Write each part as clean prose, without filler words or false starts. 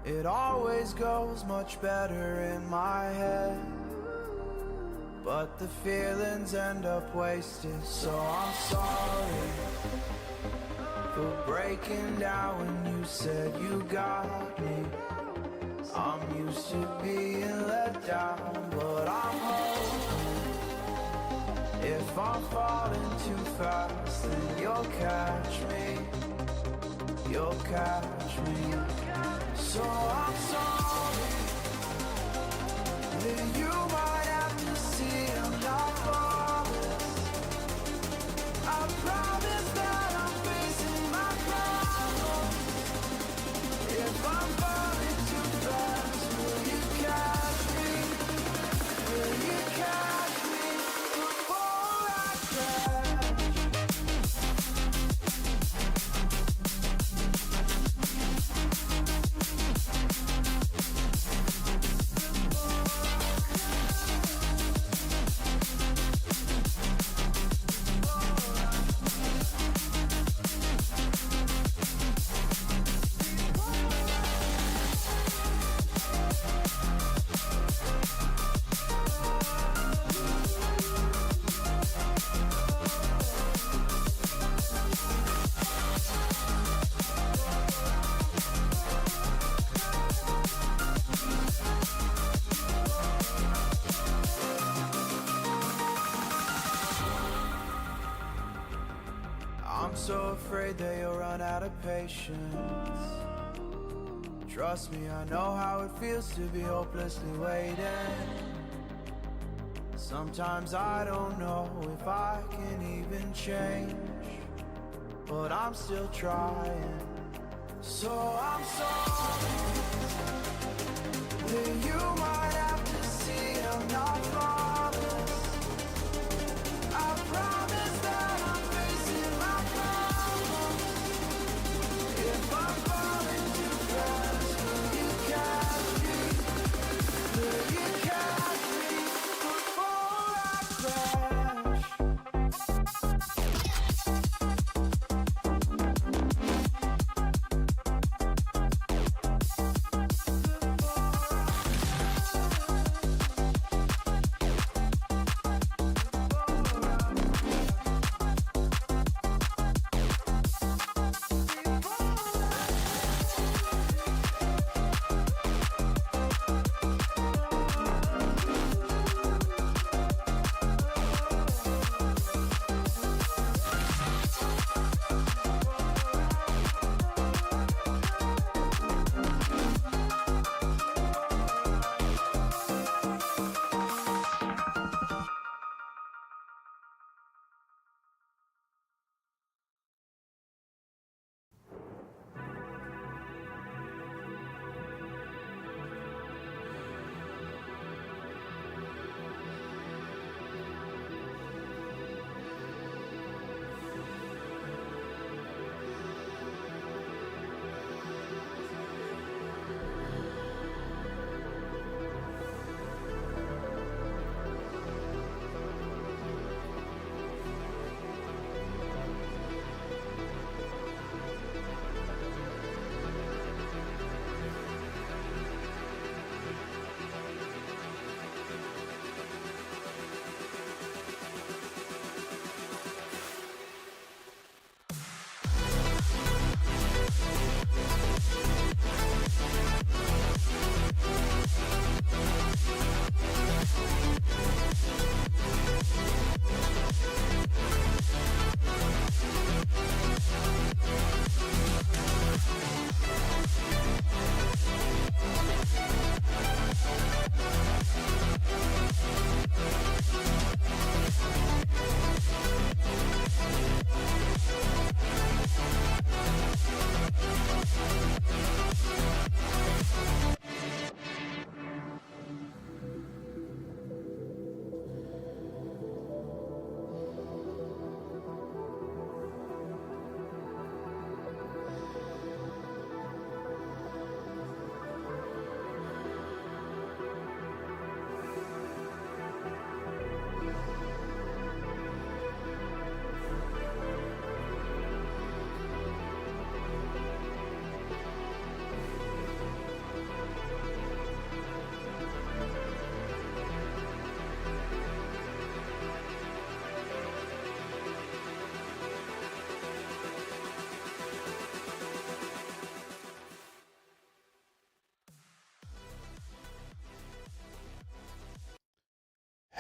It always goes much better in my head, but the feelings end up wasted. So I'm sorry for breaking down when you said you got me. I'm used to being let down, but I'm hoping if I'm falling too fast, then you'll catch me. You'll catch me. So I'm sorry that you might have to see I'm not flawless. I promise that I'm facing my problems. If I'm falling too fast, will you catch me? Will you catch me before I crash? I'm so afraid that you'll run out of patience. Trust me, I know how it feels to be hopelessly waiting. Sometimes I don't know if I can even change, but I'm still trying. So I'm sorry that you might have to see I'm not flawless. I promise that I'm facing my problems. If I'm falling too fast, will you catch me? Will you catch me before I crash?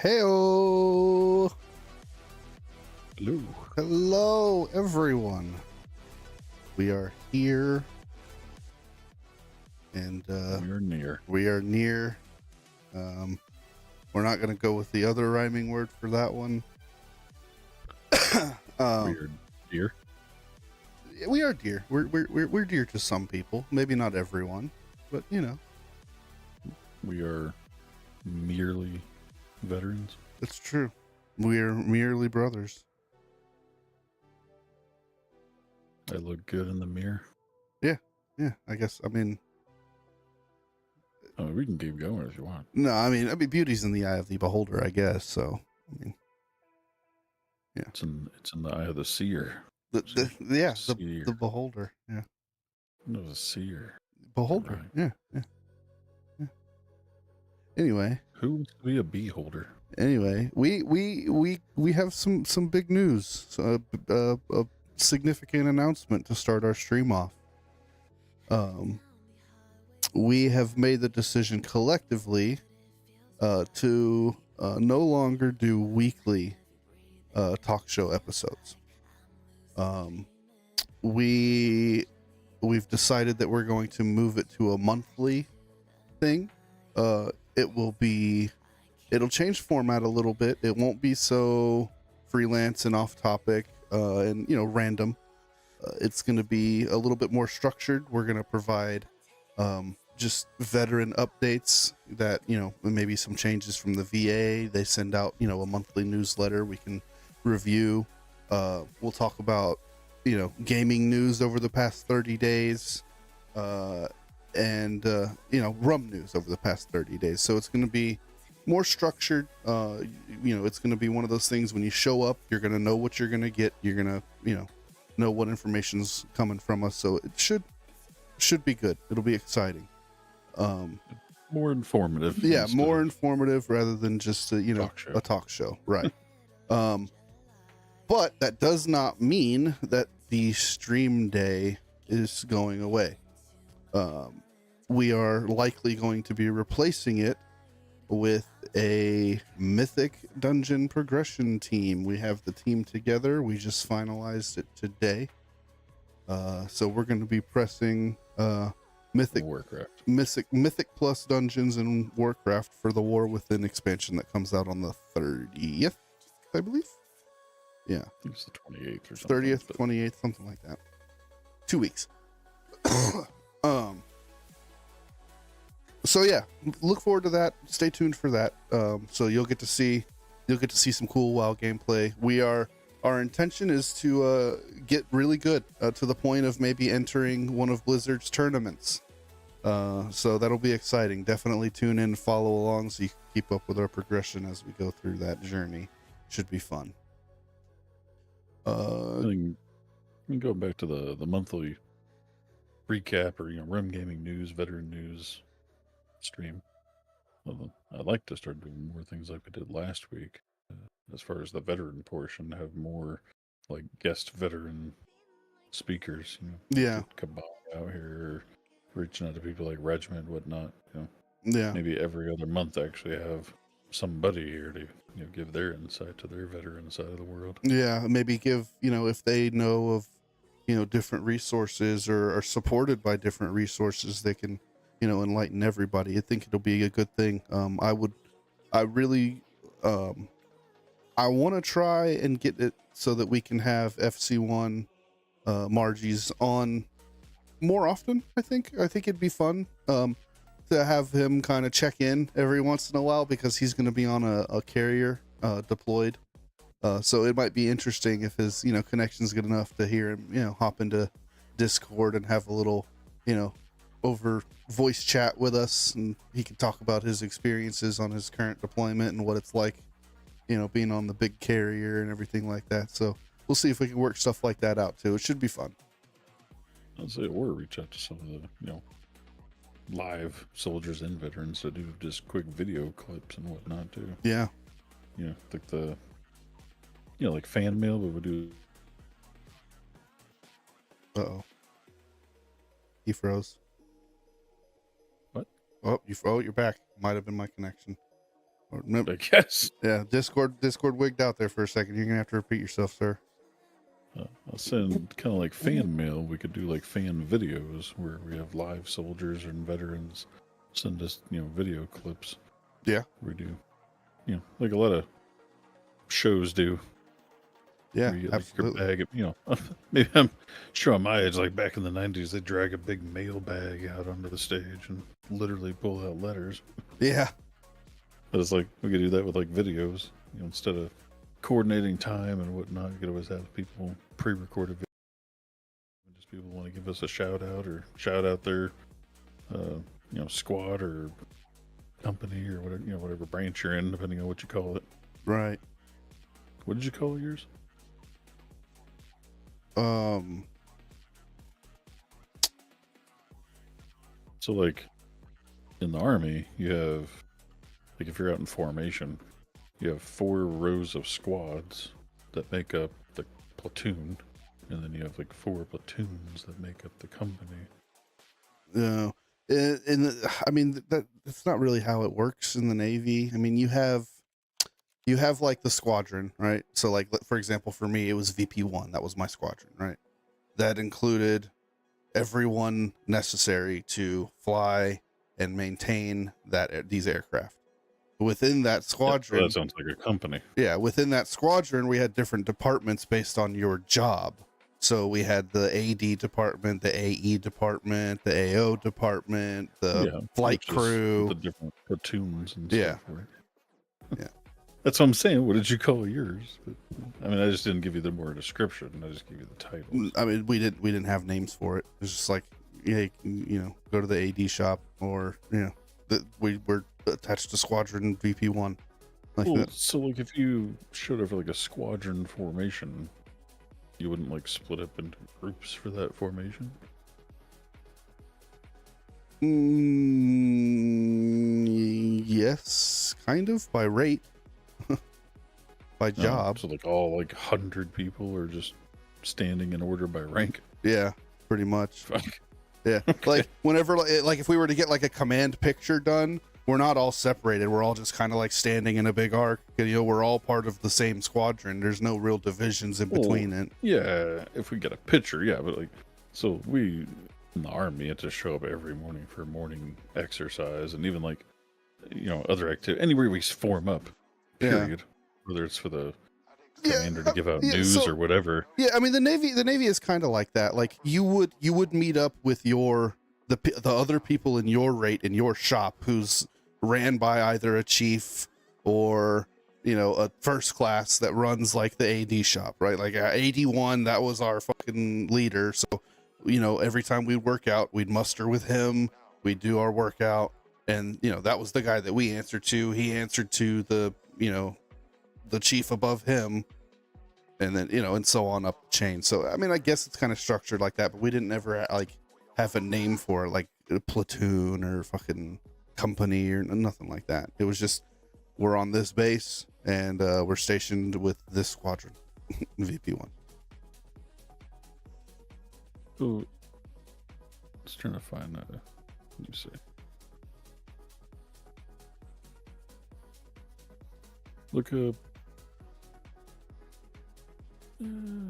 Heyo! Hello. Hello, everyone. We are here, and We're near. we are near. We're not going to go with the other rhyming word for that one. We're dear. We are dear. We're dear to some people. Maybe not everyone, but you know, We are merely veterans. it's true. We are merely brothers. I look good in the mirror. Yeah, I guess. I mean, Oh, we can keep going if you want. no, I mean, beauty's in the eye of the beholder, I guess. So, I mean, yeah, It's in the eye of the seer. the Seer. beholder. Yeah, No, the seer. beholder. Right. Yeah. Anyway, Who wants to be a beholder? we have some big news. So, a significant announcement to start our stream off. We have made the decision collectively to no longer do weekly talk show episodes. We've decided that we're going to move it to a monthly thing. It'll change format a little bit. It won't be so freelance and off topic and random. It's going to be a little bit more structured. We're going to provide just veteran updates that, maybe some changes from the VA. They send out, a monthly newsletter we can review. We'll talk about, gaming news over the past 30 days and RUM news over the past 30 days. So it's going to be more structured. It's going to be one of those things when you show up, you're going to know what you're going to get. You're going to, know what information's coming from us. So it should be good. It'll be exciting. More informative. Yeah, more informative rather than just a talk show. Right. But that does not mean that the stream day is going away. We are likely going to be replacing it with a mythic dungeon progression team. We have the team together. We just finalized it today. So we're going to be pressing mythic plus dungeons and Warcraft for the War Within expansion that comes out on the 30th, I believe. Yeah, I think it's the 28th or something. 30th, 28th, something like that. 2 weeks. So yeah, look forward to that. Stay tuned for that. So you'll get to see some cool WoW gameplay. Our intention is to get really good to the point of maybe entering one of Blizzard's tournaments. So that'll be exciting. Definitely tune in, follow along, so you can keep up with our progression as we go through that journey. Should be fun. I think going back to the monthly recap or RUM-Gaming news, veteran news stream. I'd like to start doing more things like we did last week. As far as the veteran portion, have more like guest veteran speakers. Yeah, come out here, reaching out to people like Regiment, whatnot. Yeah. Maybe every other month actually have somebody here to give their insight to their veteran side of the world. Yeah, maybe give if they know of different resources or are supported by different resources, they can enlighten everybody. I think it'll be a good thing. I want to try and get it so that we can have FC1 Margie's on more often. I think it'd be fun to have him kind of check in every once in a while, because he's going to be on a carrier deployed. So it might be interesting if his connection's good enough to hear him hop into Discord and have a little over voice chat with us, and he can talk about his experiences on his current deployment and what it's like being on the big carrier and everything like that. So we'll see if we can work stuff like that out too. It should be fun. I'd say, or reach out to some of the live soldiers and veterans that do just quick video clips and whatnot too. Yeah. Like the like fan mail, but we do. Uh-oh. He froze. What? Oh, you're back. Might have been my connection. No, I guess. yeah, Discord wigged out there for a second. You're gonna have to repeat yourself, sir. I'll send kind of like fan mail. We could do like fan videos where we have live soldiers and veterans send us, video clips. Yeah. We do, like a lot of shows do. Yeah, where you get, absolutely. like, your bag of, maybe I'm showing my age. Like back in the 90s, they drag a big mail bag out onto the stage and literally pull out letters. Yeah. But it's like we could do that with like videos, instead of coordinating time and whatnot. You could always have people pre-recorded videos. Just people want to give us a shout out or shout out their, squad or company or whatever, whatever branch you're in, depending on what you call it. Right. What did you call yours? So like in the Army, you have, like if you're out in formation, you have 4 rows of squads that make up the platoon, and then you have like 4 platoons that make up the company. No, I mean that's not really how it works in the Navy. I mean, you have like the squadron, right? So like, for example, for me, it was VP1. That was my squadron, right? That included everyone necessary to fly and maintain these aircraft. Within that squadron, That sounds like a company. Yeah, within that squadron, we had different departments based on your job. So we had the AD department, the AE department, the AO department, the flight crew, the different platoons and Yeah. stuff. Right? Yeah. That's what I'm saying. What did you call yours? But, I mean, I just didn't give you the more description. I just gave you the title. I mean, we didn't have names for it. It was just like, yeah, go to the AD shop, or we were attached to Squadron VP1. Like Well, that. so like if you showed up for like a squadron formation, you wouldn't like split up into groups for that formation? Yes, kind of, by rate. By job. So like all like 100 people are just standing in order by rank? Yeah, pretty much. Fuck. Yeah. Okay. Like whenever, like if we were to get like a command picture done, we're not all separated. We're all just kind of like standing in a big arc. We're all part of the same squadron. There's no real divisions in between it. Yeah, if we get a picture, yeah, but like, so we in the Army had to show up every morning for morning exercise, and even like, other activity, anywhere we form up, period. Yeah. Whether it's for the commander to give out news or whatever. Yeah, I mean the Navy is kind of like that. Like you would meet up with the other people in your rate in your shop who's ran by either a chief or a first class that runs like the AD shop, right? Like 81, that was our fucking leader. So every time we'd work out, we'd muster with him, we'd do our workout, and that was the guy that we answered to. He answered to the the chief above him, and then and so on up the chain. So I mean, I guess it's kind of structured like that, but we didn't ever like have a name for it, like a platoon or fucking company or nothing like that. It was just, we're on this base and we're stationed with this squadron. VP1. So just trying to find let me see. Look up.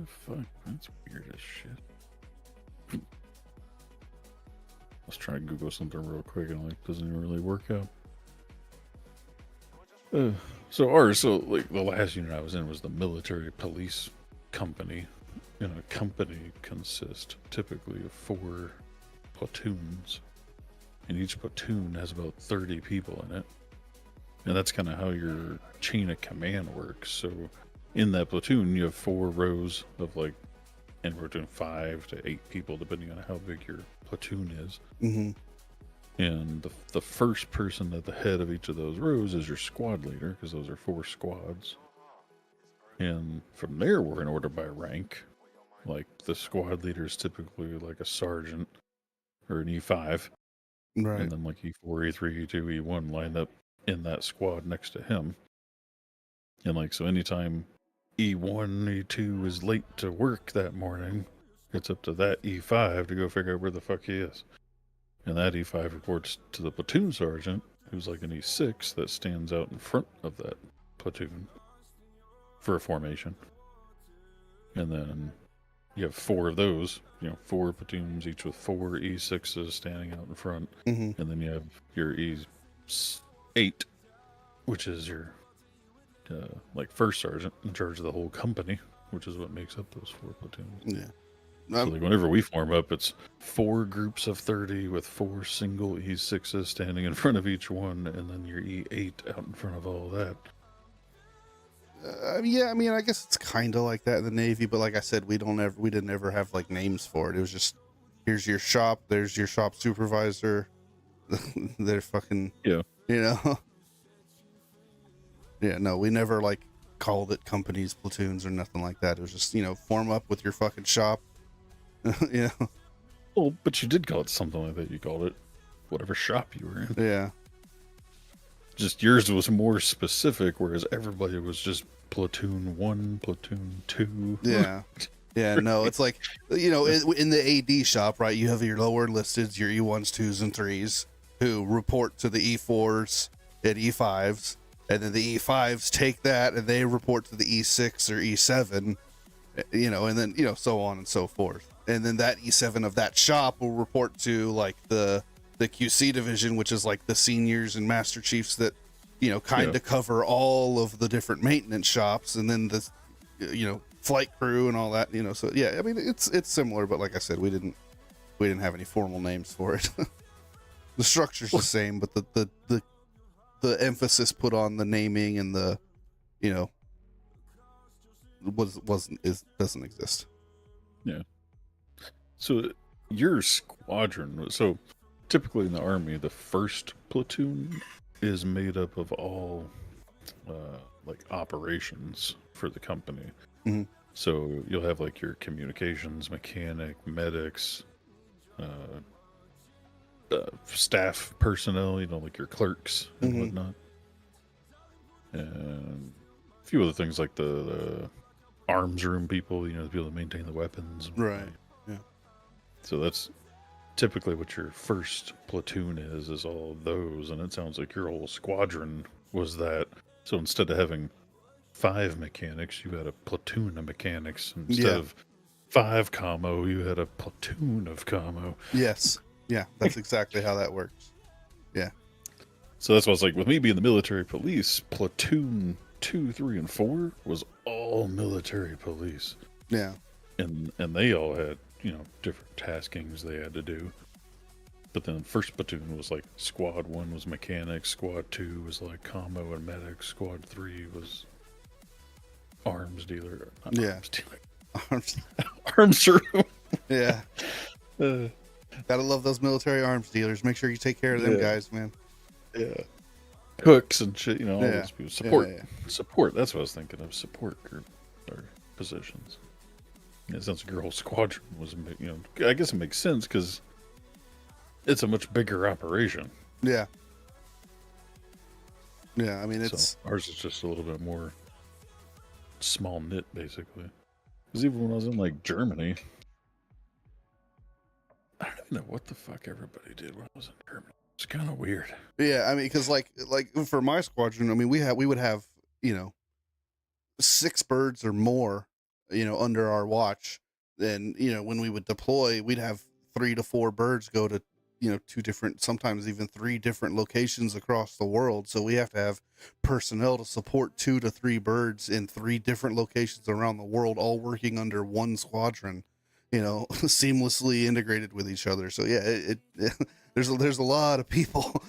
Fuck, that's weird as shit. Let's try and Google something real quick, and like doesn't even really work out. So like the last unit I was in was the military police company, and a company consists typically of 4 platoons, and each platoon has about 30 people in it, and that's kind of how your chain of command works. So in that platoon, you have 4 rows of like anywhere between 5 to 8 people, depending on how big your platoon is. Mm-hmm. And the first person at the head of each of those rows is your squad leader, because those are 4 squads. And from there, we're in order by rank. Like the squad leader is typically like a sergeant or an E5. Right. And then like E4, E3, E2, E1 lined up in that squad next to him. And like, so anytime E1, E2 is late to work that morning, it's up to that E5 to go figure out where the fuck he is. And that E5 reports to the platoon sergeant, who's like an E6 that stands out in front of that platoon for a formation. And then you have 4 of those, 4 platoons, each with 4 E6s standing out in front. Mm-hmm. And then you have your E8, which is your like first sergeant in charge of the whole company, which is what makes up those 4 platoons. Yeah. So like whenever we form up, it's 4 groups of 30 with 4 single E6s standing in front of each one, and then your E8 out in front of all that. Yeah, I mean, I guess it's kind of like that in the Navy, but like I said, we didn't ever have like names for it. It was just, here's your shop, there's your shop supervisor. They're fucking, Yeah. Yeah, no, we never like called it companies, platoons, or nothing like that. It was just, form up with your fucking shop. Well, but you did call it something like that. You called it whatever shop you were in. Yeah. Just yours was more specific, whereas everybody was just platoon 1, platoon 2. Yeah. Yeah, no, it's like, in the AD shop, right, you have your lower enlisted, your E1s, 2s, and 3s, who report to the E4s and E5s, and then the E5s take that and they report to the E6 or E7, and then, so on and so forth. And then that E7 of that shop will report to, like, the QC division, which is like the seniors and master chiefs that, kind of cover all of the different maintenance shops, and then the, flight crew and all that, so yeah, I mean, it's similar, but like I said, we didn't have any formal names for it. The structure's the same, but the emphasis put on the naming and the, doesn't exist. Yeah. So your squadron, so typically in the Army, the first platoon is made up of all like operations for the company. Mm-hmm. So you'll have like your communications, mechanic, medics, staff personnel, like your clerks and whatnot. And a few other things like the arms room people, the people that maintain the weapons. Right. Yeah. So that's typically what your first platoon is all those. And it sounds like your whole squadron was that. So instead of having 5 mechanics, you had a platoon of mechanics. Instead of 5 commo, you had a platoon of commo. Yes. Yeah, that's exactly how that works. Yeah. So that's why it's like, with me being the military police, platoon 2, 3, and 4 was all military police. Yeah. And they all had, different taskings they had to do. But then first platoon was like squad 1 was mechanics, squad 2 was like combo and medics, squad 3 was arms dealer. Arms dealer. Arms room. Yeah. Gotta love those military arms dealers. Make sure you take care of them guys, man. Yeah. Cooks and shit, all those people. Support. Yeah. Support. That's what I was thinking of. Support group or positions. It sounds like your whole squadron was, I guess it makes sense because it's a much bigger operation. Yeah. Yeah, I mean, So ours is just a little bit more small knit, basically. Because even when I was in, like, Germany, I don't even know what the fuck everybody did when I was in Germany. It's kind of weird. Yeah, I mean, because like for my squadron, I mean, we would have 6 birds or more, under our watch. Then when we would deploy, we'd have 3 to 4 birds go to 2 different, sometimes even 3 different locations across the world. So we have to have personnel to support 2 to 3 birds in 3 different locations around the world, all working under one squadron, seamlessly integrated with each other. So yeah, there's a lot of people.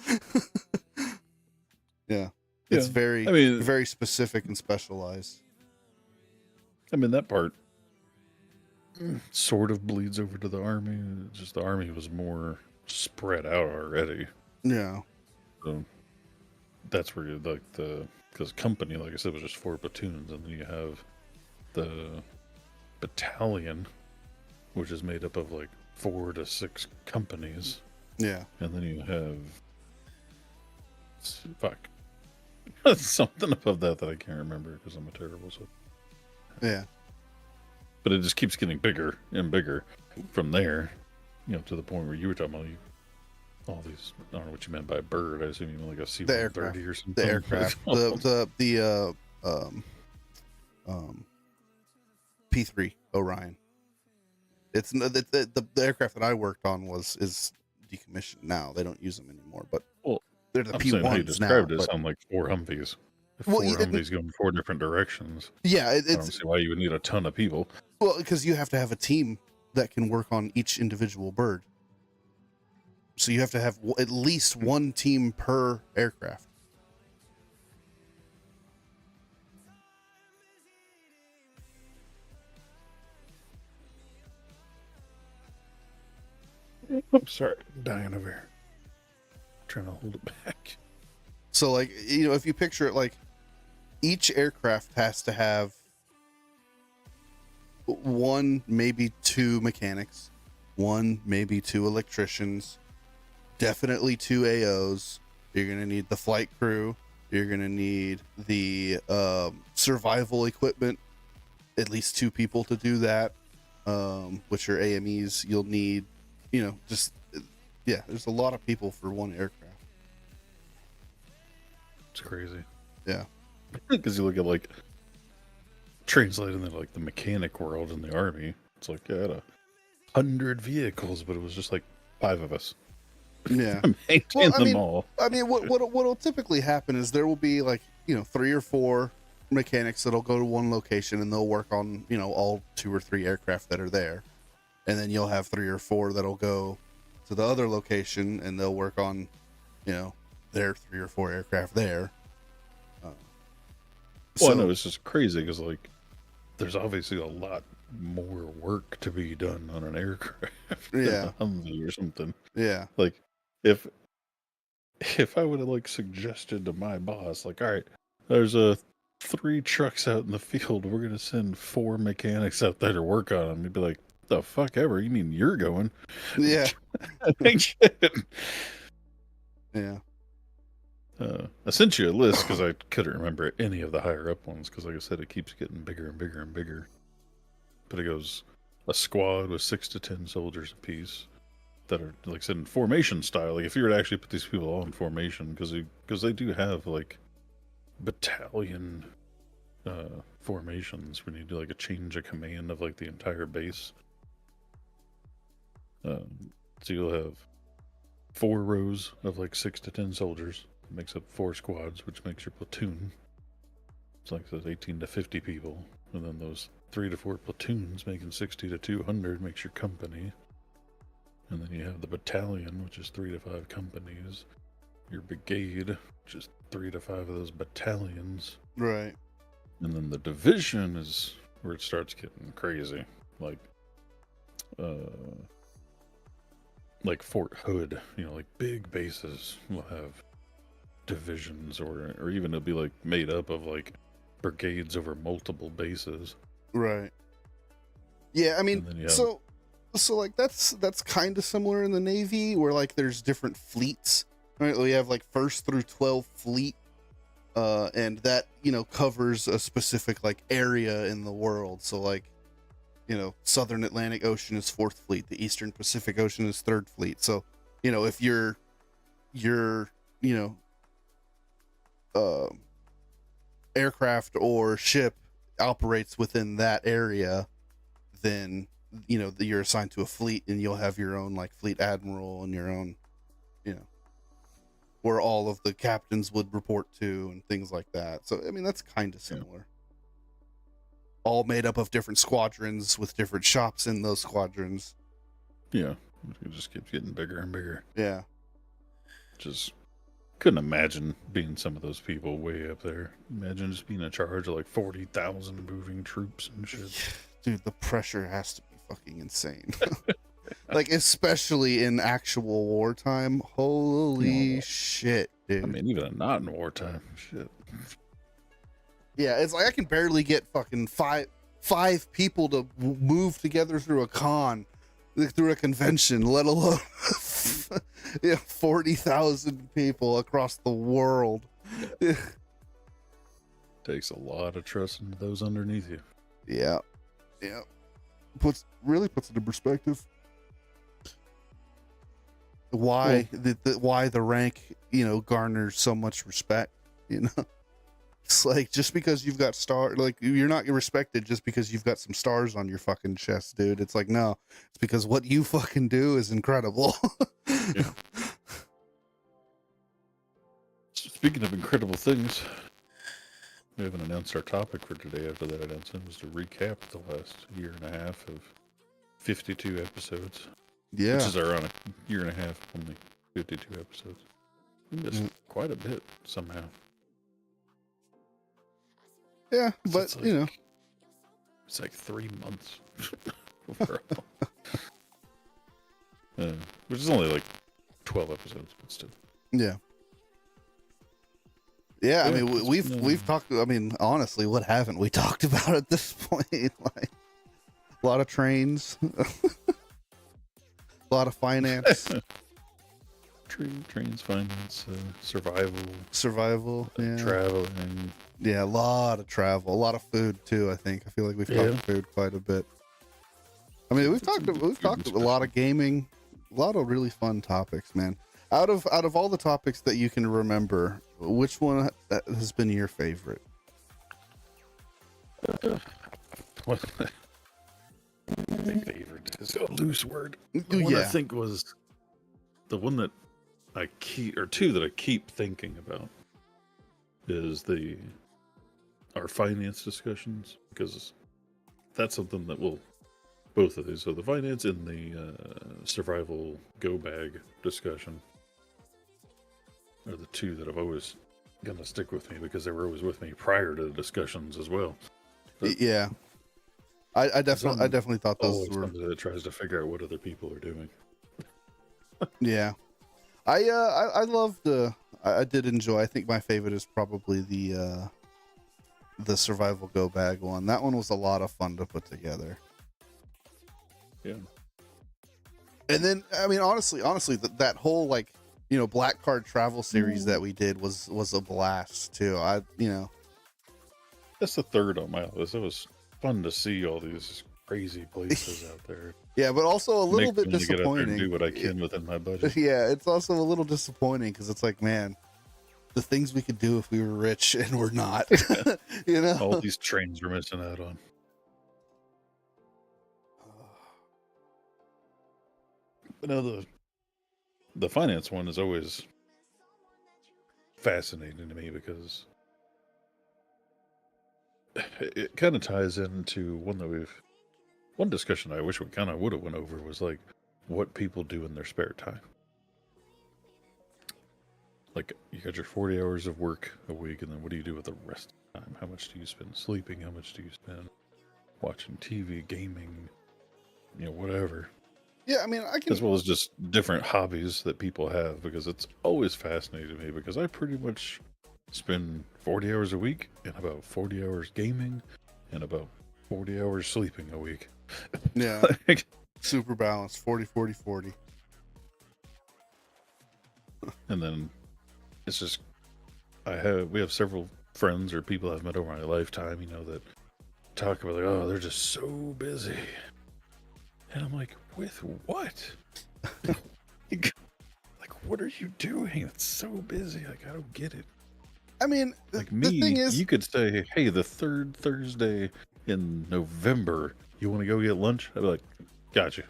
Yeah. It's very specific and specialized. I mean, that part sort of bleeds over to the Army. Just the Army was more spread out already. Yeah. So that's where you like because company, like I said, was just 4 platoons, and then you have the battalion, which is made up of like 4 to 6 companies. Yeah. And then you have something above that I can't remember because I'm a terrible. So yeah. But it just keeps getting bigger and bigger from there, to the point where you were talking about all these. I don't know what you meant by bird. I assume you mean like a The aircraft. C-130 or something. The aircraft. P3 Orion. It's the aircraft that I worked on is decommissioned now. They don't use them anymore, but Well, they're the I'm P1s saying how you described now. it sound like 4 Humvees. If Well, 4 Humvees go in 4 different directions, yeah, I don't see why you would need a ton of people. well, because you have to have a team that can work on each individual bird. So you have to have at least one team per aircraft. I'm sorry, I'm dying over here. I'm trying to hold it back. So, like, you know, if you picture it, like, each aircraft has to have one, maybe 2 mechanics, one, maybe 2 electricians, definitely 2 AOs. You're going to need the flight crew. You're going to need the survival equipment, at least 2 people to do that, which are AMEs. You'll need, you know, just, yeah, there's a lot of people for one aircraft. It's crazy. Yeah. Because you look at, like, translating to, like, the mechanic world in the Army. It's like, yeah, I had 100 vehicles, but it was just, like, 5 of us. Yeah. Maintain them all. I mean, what'll typically happen is there will be, like, you know, 3 or 4 mechanics that'll go to one location and they'll work on, you know, all 2 or 3 aircraft that are there. And then you'll have 3 or 4 that'll go to the other location and they'll work on, you know, their 3 or 4 aircraft there. Well, I know it's just crazy because, like, there's obviously a lot more work to be done on an aircraft than a Humvee or something. Yeah. Like, if I would have, like, suggested to my boss, like, all right, there's 3 trucks out in the field, we're gonna send 4 mechanics out there to work on them. He'd be like, the fuck ever? You mean you're going? Yeah. Yeah. I sent you a list because I couldn't remember any of the higher up ones because, like I said, it keeps getting bigger and bigger and bigger. But it goes a squad with 6 to 10 soldiers apiece that are, like I said, in formation style. Like, if you were to actually put these people all in formation, because they do have, like, battalion formations when you do, like, a change of command of, like, the entire base. So you'll have 4 rows of, like, 6 to 10 soldiers. It makes up 4 squads, which makes your platoon. It's like those 18 to 50 people. And then those 3 to 4 platoons making 60 to 200 makes your company. And then you have the battalion, which is 3 to 5 companies. Your brigade, which is 3 to 5 of those battalions. Right. And then the division is where it starts getting crazy. Like Fort Hood, you know, like big bases will have divisions, or even it'll be like made up of like brigades over multiple bases. Right. Yeah, I mean, so like that's kind of similar in the Navy, where like there's different fleets, right? We have like 1st through 12th fleet, and that, you know, covers a specific like area in the world. So like, you know, Southern Atlantic Ocean is 4th Fleet, the Eastern Pacific Ocean is 3rd Fleet. So, you know, if your you know, aircraft or ship operates within that area, then, you know, you're assigned to a fleet and you'll have your own like fleet admiral and your own, you know, where all of the captains would report to and things like that. So, I mean, that's kind of similar. Yeah. All made up of different squadrons with different shops in those squadrons. Yeah, it just keeps getting bigger and bigger. Yeah. Just couldn't imagine being some of those people way up there. Imagine just being in charge of like 40,000 moving troops and shit. Dude, the pressure has to be fucking insane. Like, especially in actual wartime. Holy shit, dude. I mean, even not in wartime. Shit. Yeah, it's like I can barely get fucking five people to move together through a through a convention, let alone 40,000 people across the world. Takes a lot of trust into those underneath you. Yeah. Really puts it in perspective. why why the rank, garners so much respect. It's like, just because you've got like, you're not respected just because you've got some stars on your fucking chest, dude. It's like, no, it's because what you fucking do is incredible. Yeah. Speaking of incredible things, we haven't announced our topic for today. After that announcement was to recap the last year and a half of 52 episodes. Yeah. Which is ironic. Year and a half, only 52 episodes. We missed quite a bit somehow. Yeah, So but, it's like 3 months overall. Which is only like 12 episodes, but still. Yeah. Yeah, I mean, we've talked, I mean, honestly, what haven't we talked about at this point? Like, a lot of trains, a lot of finance. Trains, finance, survival, yeah. Traveling. Yeah, a lot of travel, a lot of food too. I think we've talked food quite a bit. I mean, we've talked a lot of gaming, a lot of really fun topics, man. Out of all the topics that you can remember, which one has been your favorite? Favorite is a loose word. The one I think was the one that I keep thinking about is our finance discussions, because that's something that will, both of these, so the finance and the survival go bag discussion are the two that I've always gonna stick with me, because they were always with me prior to the discussions as well. But yeah, I definitely thought those were. That tries to figure out what other people are doing. Yeah, I loved. I did enjoy. I think my favorite is probably the survival go bag one. That one was a lot of fun to put together. Yeah. And then, I mean, honestly, that whole, like, black card travel series that we did was a blast too. That's the third on my list. It was fun to see all these crazy places out there. Yeah, but also a little bit Get out there disappointing. and do what I can within my budget. Yeah, it's also a little disappointing because it's like, man, the things we could do if we were rich and we're not. All these trains we're missing out on. But no, the finance one is always fascinating to me, because it kind of ties into one discussion I wish we kind of would have went over was like what people do in their spare time. Like, you got your 40 hours of work a week, and then what do you do with the rest of the time? How much do you spend sleeping? How much do you spend watching TV, gaming, whatever? Yeah, I mean, as well as just different hobbies that people have, because it's always fascinated me, because I pretty much spend 40 hours a week and about 40 hours gaming and about 40 hours sleeping a week. Yeah. Super balanced, 40. And then it's just, we have several friends or people I've met over my lifetime, that talk about, like, oh, they're just so busy. And I'm like, with what? Like, what are you doing? It's so busy. Like, I don't get it. I mean, like me, the thing is, you could say, hey, the third Thursday in November, you want to go get lunch? I'd be like, got you.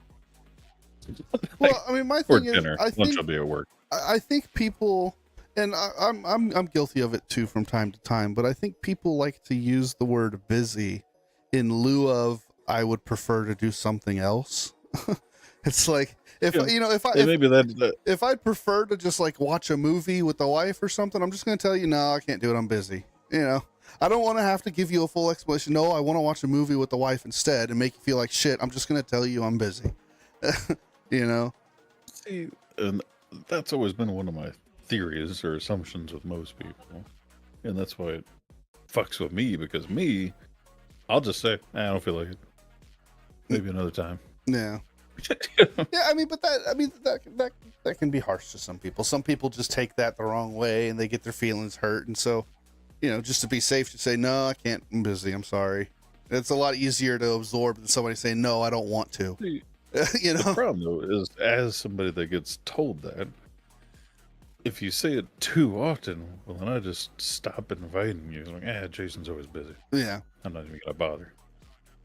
Well, I mean, my or thing dinner. is, Lunch will be at work. I think people, and I'm guilty of it too from time to time, but I think people like to use the word busy in lieu of, I would prefer to do something else. It's like, if I'd prefer to just like watch a movie with the wife or something, I'm just going to tell you, no, I can't do it. I'm busy. I don't want to have to give you a full explanation. No, I want to watch a movie with the wife instead and make you feel like shit. I'm just going to tell you I'm busy. See, and that's always been one of my theories or assumptions with most people. And that's why it fucks with me, because I'll just say, I don't feel like it. Maybe another time. Yeah. Yeah, I mean, but that can be harsh to some people. Some people just take that the wrong way and they get their feelings hurt. And so, just to be safe, to say, no, I can't, I'm busy, I'm sorry. It's a lot easier to absorb than somebody saying, no, I don't want to. You The know? problem though is, as somebody that gets told that, if you say it too often, well, then I just stop inviting you. Like, Jason's always busy. Yeah. I'm not even gonna bother.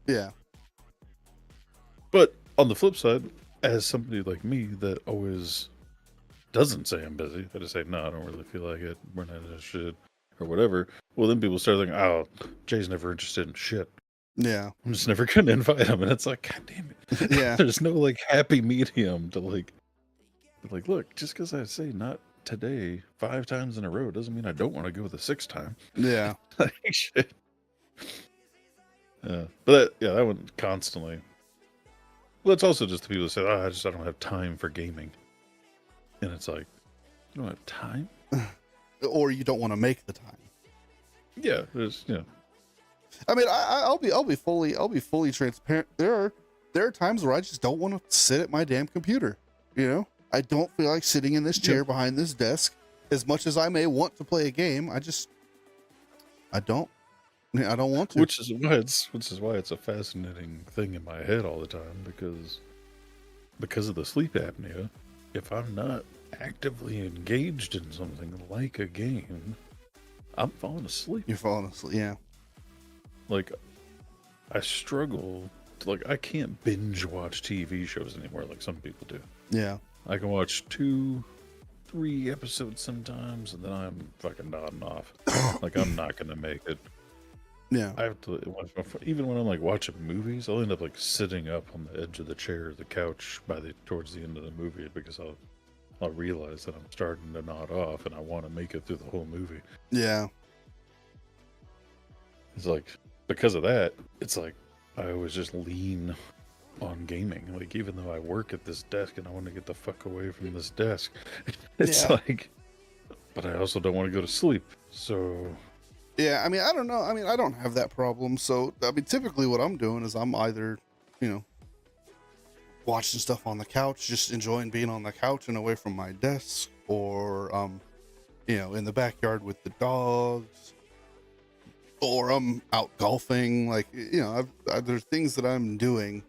Yeah. But on the flip side, as somebody like me that always doesn't say I'm busy, I just say, no, I don't really feel like it. We're not interested, or whatever. Well, then people start thinking, oh, Jay's never interested in shit. Yeah. I'm just never going to invite him. And it's like, God damn it. Yeah. There's no like happy medium to like, look, just because I say not today 5 times in a row doesn't mean I don't want to go the 6th time. Yeah. Like, shit. But that one constantly. Well, it's also just the people that say, I don't have time for gaming. And it's like, you don't have time? Or you don't want to make the time. Yeah, there's, I mean, I'll be fully transparent. There are times where I just don't want to sit at my damn computer. You know, I don't feel like sitting in this chair behind this desk. As much as I may want to play a game, I don't want to. Which is why it's a fascinating thing in my head all the time, because of the sleep apnea. If I'm not actively engaged in something like a game, I'm falling asleep. You're falling asleep, yeah. Like, I struggle to, like, I can't binge watch TV shows anymore like some people do. Yeah. I can watch 2-3 episodes sometimes, and then I'm fucking nodding off. Like, I'm not gonna make it. Yeah. I have to watch even when I'm like watching movies, I'll end up like sitting up on the edge of the chair or the couch towards the end of the movie, because I'll realize that I'm starting to nod off and I want to make it through the whole movie. Yeah. It's like, because of that, it's like I always just lean on gaming. Like, even though I work at this desk and I want to get the fuck away from this desk, it's like, but I also don't want to go to sleep. So yeah, I mean, I don't know. I mean, I don't have that problem. So, I mean, typically what I'm doing is I'm either, watching stuff on the couch, just enjoying being on the couch and away from my desk, or, in the backyard with the dogs, or I'm out golfing. Like, there's things that I'm doing.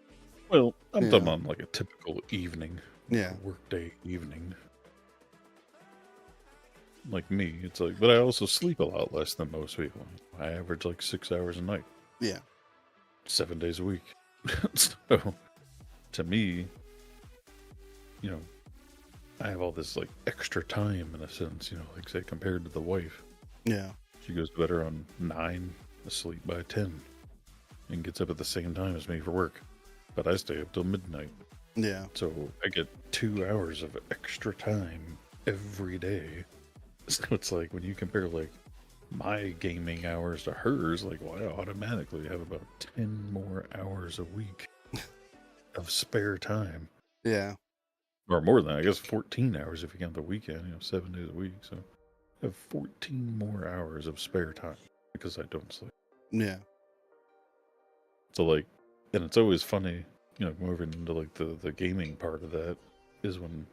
Well, I'm talking on like a typical evening. Yeah. Workday evening. Like me, it's like, but I also sleep a lot less than most people. I average like 6 hours a night. Yeah. 7 days a week. So, to me, I have all this like extra time in a sense, like say compared to the wife. Yeah. She goes to bed around 9, asleep by 10, and gets up at the same time as me for work. But I stay up till midnight. Yeah. So I get 2 hours of extra time every day. So it's like, when you compare like my gaming hours to hers, like, well, I automatically have about 10 more hours a week of spare time. Yeah. Or more than that, I guess 14 hours if you count the weekend, 7 days a week. So I have 14 more hours of spare time because I don't sleep. Yeah. So like, and it's always funny, moving into like the gaming part of that is when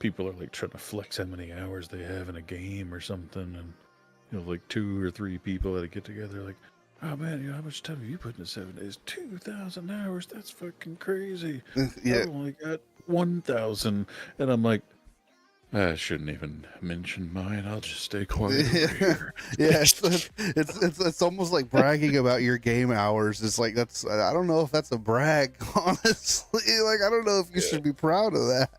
people are like trying to flex how many hours they have in a game or something, and like 2 or 3 people at a get together, like, oh man, how much time have you put into 7 days? 2,000 hours. That's fucking crazy. Yeah. I've only got 1,000, and I'm like, I shouldn't even mention mine. I'll just stay quiet over here. Yeah, it's almost like bragging about your game hours. It's like, I don't know if that's a brag, honestly. Like, I don't know if you should be proud of that.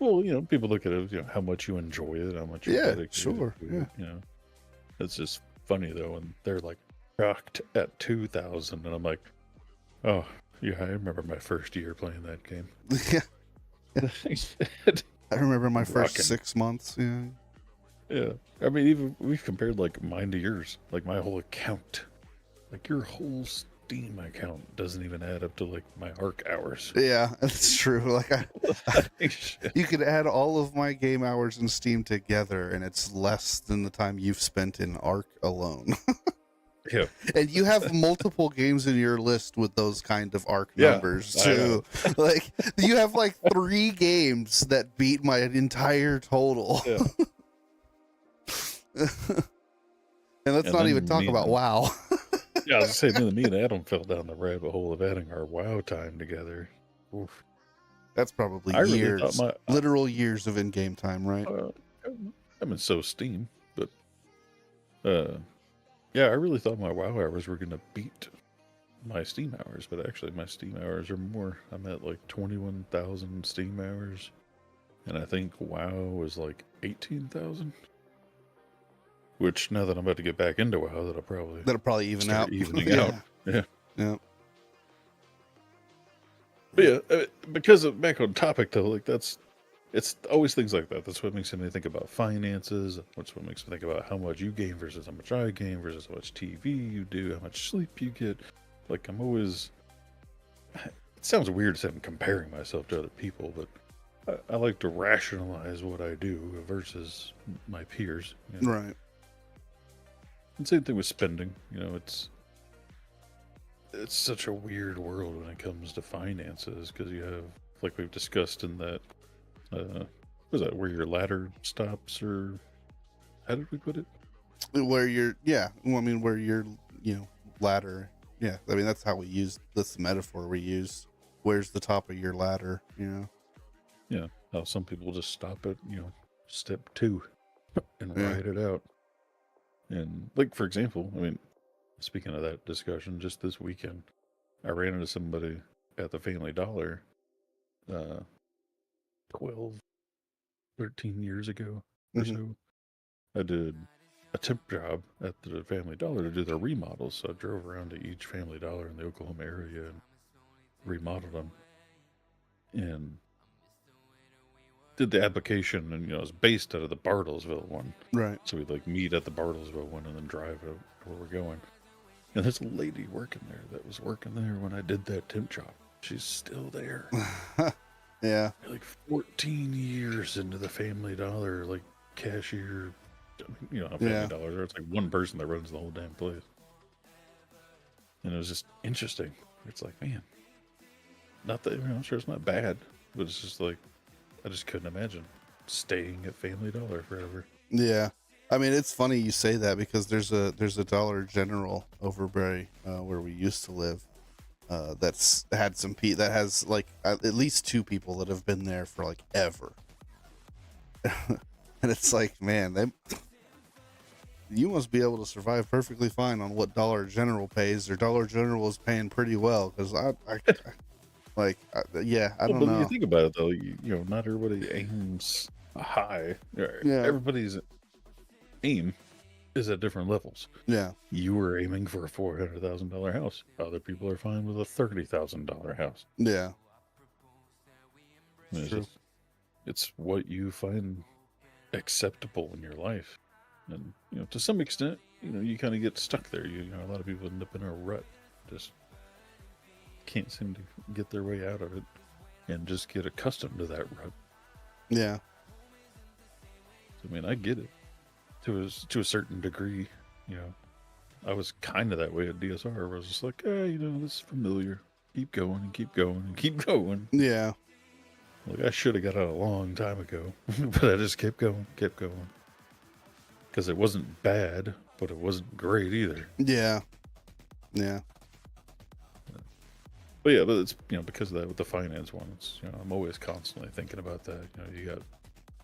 Well, people look at it, how much you enjoy it, how much you're dedicated sure. to it, It's just funny though, and they're like shocked at 2,000, and I'm like, oh yeah, I remember my first year playing that game. Yeah. I remember my first 6 months. Yeah. Yeah. I mean, even we've compared like mine to yours. Like my whole account. Like your whole Steam account doesn't even add up to like my Arc hours. Yeah, that's true. Like you could add all of my game hours in Steam together and it's less than the time you've spent in Arc alone. Yeah. And you have multiple games in your list with those kind of Arc numbers too. Like you have like 3 games that beat my entire total. Yeah. And let's not even talk about WoW. Yeah, I was saying, me and Adam fell down the rabbit hole of adding our WoW time together. Oof. That's probably I really thought years, literal years of in-game time, right? I mean, so Steam, but yeah, I really thought my WoW hours were gonna beat my Steam hours, but actually my Steam hours are more. I'm at like 21,000 Steam hours, and I think WoW was like 18,000. Which now that I'm about to get back into WoW, that'll probably even start out. evening Yeah. out. Yeah. Yeah. But yeah, because of, back on topic though, like it's always things like that. That's what makes me think about finances. That's what makes me think about how much you gain versus how much I gain versus how much TV you do, how much sleep you get. Like I'm always. It sounds weird saying comparing myself to other people, but I like to rationalize what I do versus my peers. You know? Right. And same thing with spending. You know, it's such a weird world when it comes to finances because you have, like we've discussed in that, was that where your ladder stops, or how did we put it? Where you're, yeah. Well, I mean, where you're, ladder. Yeah. I mean, that's how we use. That's the metaphor we use. Where's the top of your ladder? Yeah. How some people just stop at step 2 and ride it out. And like for example, I mean, speaking of that discussion, just this weekend, I ran into somebody at the Family Dollar 12, 13 years ago or so. I did a temp job at the Family Dollar to do their remodels. So I drove around to each Family Dollar in the Oklahoma area and remodeled them. And did the application, and it was based out of the Bartlesville one. Right. So we'd like meet at the Bartlesville one and then drive out where we're going. And there's a lady working there that was working there when I did that temp job. She's still there. Yeah. Like 14 years into the Family Dollar, like cashier, Family Dollar. It's like one person that runs the whole damn place. And it was just interesting. It's like, man, not that, I'm sure it's not bad, but it's just like, I just couldn't imagine staying at Family Dollar forever. Yeah. I mean, it's funny you say that because there's a Dollar General over by where we used to live. That's had that has like at least 2 people that have been there for like ever. And it's like, man, you must be able to survive perfectly fine on what Dollar General pays. Or Dollar General is paying pretty well because I don't know. But when you think about it, though, not everybody aims high. Yeah. Everybody's aim is at different levels. Yeah. You were aiming for a $400,000 house. Other people are fine with a $30,000 house. Yeah. It's what you find acceptable in your life. And, to some extent, you kind of get stuck there. A lot of people end up in a rut. Just can't seem to get their way out of it and just get accustomed to that rut. Yeah. I mean, I get it to a certain degree. I was kind of that way at DSR. Where I was just like, this is familiar. Keep going and keep going and keep going. Yeah. Like I should have got out a long time ago, but I just kept going. Because it wasn't bad, but it wasn't great either. Yeah. Yeah. But yeah, but it's because of that with the finance ones, I'm always constantly thinking about that. You got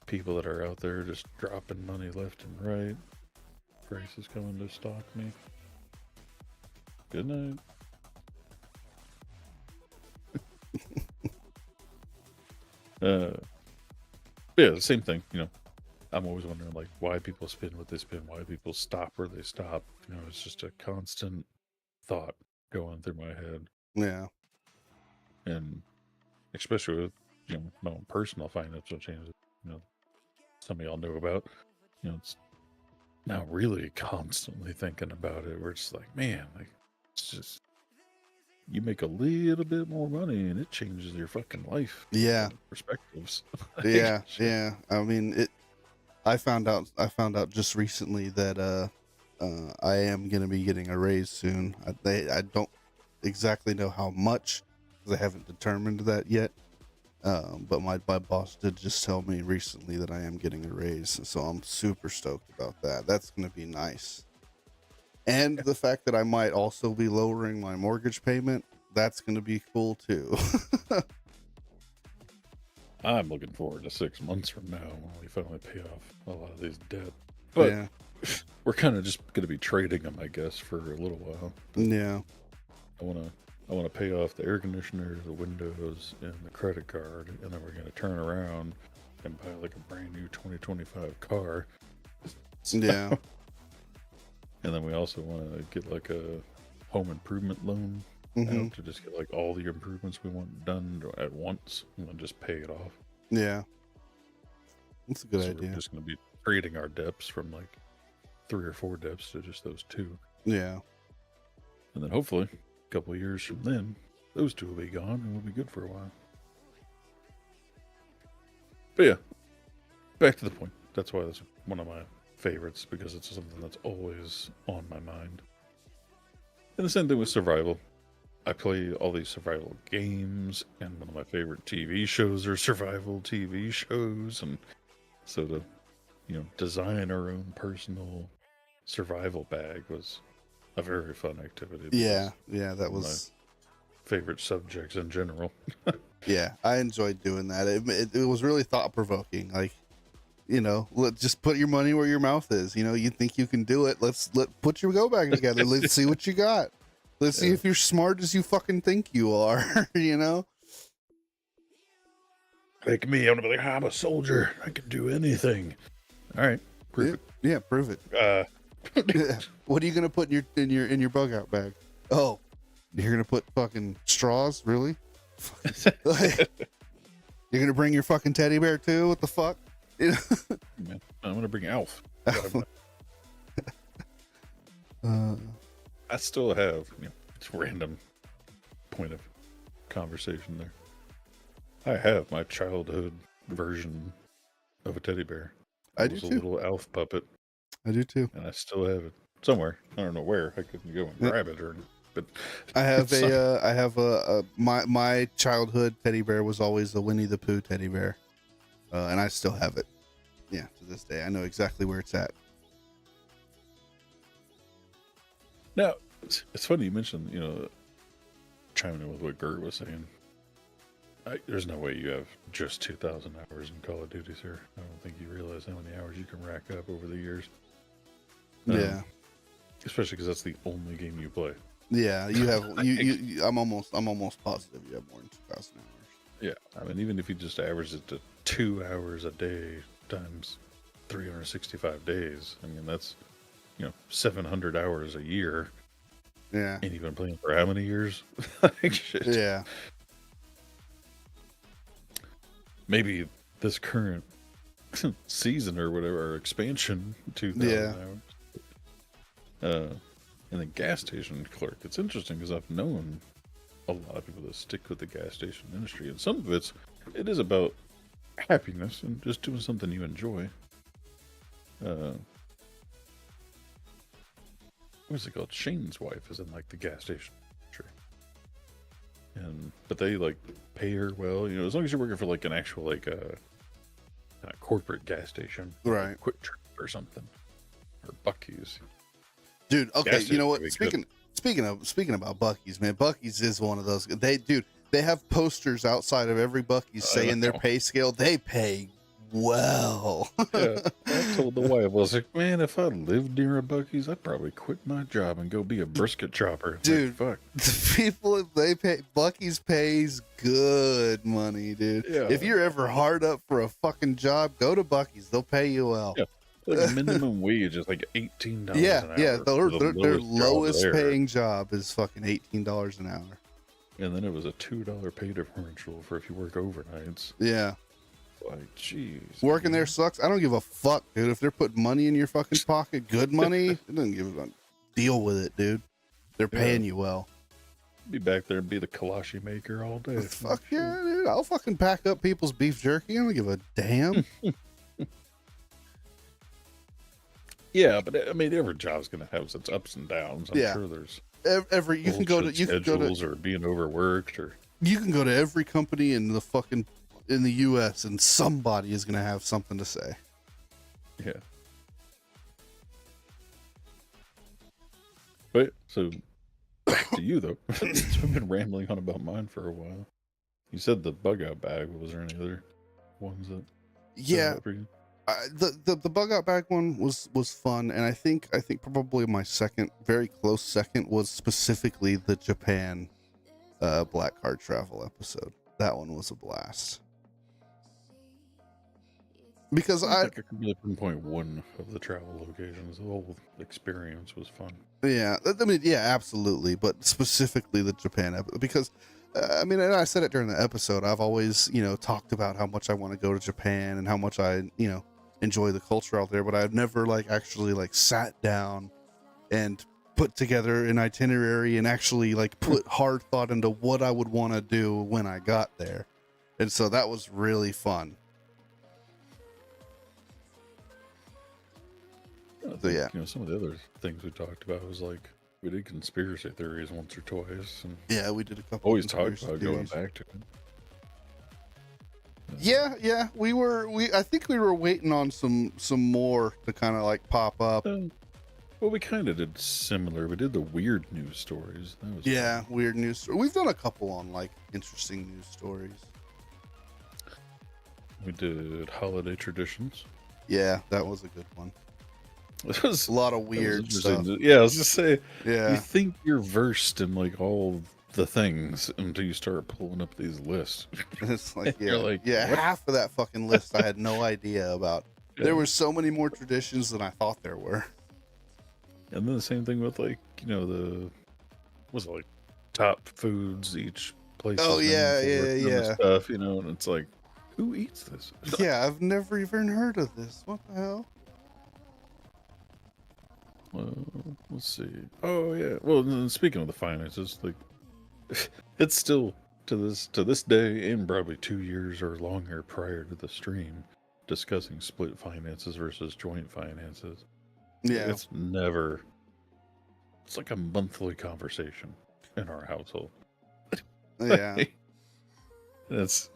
people that are out there just dropping money left and right. Grace is coming to stalk me. Good night. Yeah, the same thing. I'm always wondering like why people spin what they spin, why people stop where they stop. It's just a constant thought going through my head. Yeah. And especially with my own personal financial changes, some of y'all know about, it's now really constantly thinking about it. Where it's like, man, like it's just you make a little bit more money and it changes your fucking life. Yeah. Perspectives. Yeah. Yeah. I mean, I found out just recently that I am going to be getting a raise soon. I don't exactly know how much because I haven't determined that yet. But my boss did just tell me recently that I am getting a raise, so I'm super stoked about that. That's going to be nice. And the fact that I might also be lowering my mortgage payment, that's going to be cool too. I'm looking forward to 6 months from now when we finally pay off a lot of these debt. But Yeah. we're kind of just going to be trading them, I guess, for a little while. Yeah. I want to pay off the air conditioner, the windows, and the credit card, and then we're going to turn around and buy like a brand new 2025 car. Yeah. And then we also want to get like a home improvement loan out to just get like all the improvements we want done at once and then just pay it off. Yeah. That's a good So idea. we're just going to be trading our debts from like 3 or 4 debts to just those 2. Yeah. And then hopefully a couple of years from then, those 2 will be gone and we'll be good for a while. But yeah, back to the point. That's why that's one of my favorites, because it's something that's always on my mind. And the same thing with survival. I play all these survival games, and one of my favorite TV shows are survival TV shows. And so to, design our own personal survival bag was a very fun activity. Yeah. Yeah. That was favorite subjects in general. Yeah, I enjoyed doing that. It was really thought provoking. Like, just put your money where your mouth is. You think you can do it. Let's put your go bag together. Let's see what you got. Let's see if you're smart as you fucking think you are. Like me, I'm gonna be like, I'm a soldier. I can do anything. All right, prove it. Yeah, prove it. What are you gonna put in your bug out bag? Oh, you're gonna put fucking straws? Really? Like, you're gonna bring your fucking teddy bear too? What the fuck? Man, I'm gonna bring Alf. I still have it's random point of conversation there. I have my childhood version of a teddy bear. I It do was a too. little Alf puppet, I do too. and I still have it somewhere. I don't know where. I couldn't go and grab it, but I have my childhood teddy bear was always a Winnie the Pooh teddy bear, and I still have it. Yeah, to this day, I know exactly where it's at. Now, it's funny you mentioned, chiming in with what Gert was saying. There's no way you have just 2,000 hours in Call of Duty, sir. I don't think you realize how many hours you can rack up over the years. Yeah, Especially because that's the only game you play. yeah. You have you. I'm almost positive you have more than 2,000 hours. Yeah, I mean, even if you just average it to 2 hours a day times 365 days, I mean, that's 700 hours a year. Yeah, And you've been playing for how many years? Like, shit. yeah, Maybe this current season or whatever, or expansion, 2,000 Yeah. hours. And the gas station clerk. It's interesting because I've known a lot of people that stick with the gas station industry, and some of it is about happiness and just doing something you enjoy. What's it called? Shane's wife is in like the gas station industry, but they like pay her well. As long as you're working for like an actual like corporate gas station, right. like Quick Trip or something, or Buc-ee's. Dude, okay, Gas you know what? station would be Speaking about Buc-ee's, man, Buc-ee's is one of those. They have posters outside of every Buc-ee's saying their pay scale. They pay well. Yeah, I told the wife, I was like, man, if I lived near a Buc-ee's, I'd probably quit my job and go be a brisket chopper. Dude, like, fuck. the people Buc-ee's pays good money, dude. Yeah. If you're ever hard up for a fucking job, go to Buc-ee's. They'll pay you well. Yeah. Like minimum wage is like $18 Yeah, an hour. yeah. for Their job lowest there. paying job is fucking $18 an hour. And then it was a $2 pay differential for if you work overnights. Yeah. Like, jeez. Working there sucks. I don't give a fuck, dude. If they're putting money in your fucking pocket, good money, it doesn't give a deal with it, dude. They're paying you well. Be back there and be the kalashi maker all day. Fuck yeah, dude. I'll fucking pack up people's beef jerky. I don't give a damn. Yeah, but I mean, every job's gonna have its ups and downs. I'm Yeah. sure there's You can go to schedules or being overworked or every company in the US and somebody is gonna have something to say. yeah. But so back to you though. So I've been rambling on about mine for a while. You said the bug out bag. Was there any other ones that stood Yeah, out for you? the bug out bag one was fun, and I think probably my second, very close second, was specifically the Japan black card travel episode. That one was a blast because I think I could really pinpoint one of the travel locations. The whole experience was fun. yeah, I mean, yeah, absolutely, but specifically the Japan because I mean, and I said it during the episode. I've always, talked about how much I want to go to Japan and how much I, enjoy the culture out there, but I've never like actually like sat down and put together an itinerary and actually like put hard thought into what I would want to do when I got there. And so that was really fun. I think, some of the other things we talked about was like we did conspiracy theories once or twice, and Yeah, we did a couple. always talked about going back to it. Yeah, I think we were waiting on some more to kind of like pop up. Well, we kind of did similar. We did the weird news stories. That was Yeah, weird news. We've done a couple on like interesting news stories. We did holiday traditions. Yeah, that was a good one. It was A lot of weird stuff. Yeah, I was just saying. Yeah, You think you're versed in like all the things until you start pulling up these lists. it's like You're like, yeah. what? Half of that fucking list I had no idea about. Yeah. There were so many more traditions than I thought there were. And then the same thing with like was it like top foods each place. Oh, is known yeah, for, and yeah. stuff, and it's like, who eats this? Yeah, I've never even heard of this. What the hell? Let's see. Oh yeah. Well, and speaking of the finances, like it's still to this day, and probably 2 years or longer prior to the stream, discussing split finances versus joint finances. Yeah, It's like a monthly conversation in our household. yeah, That's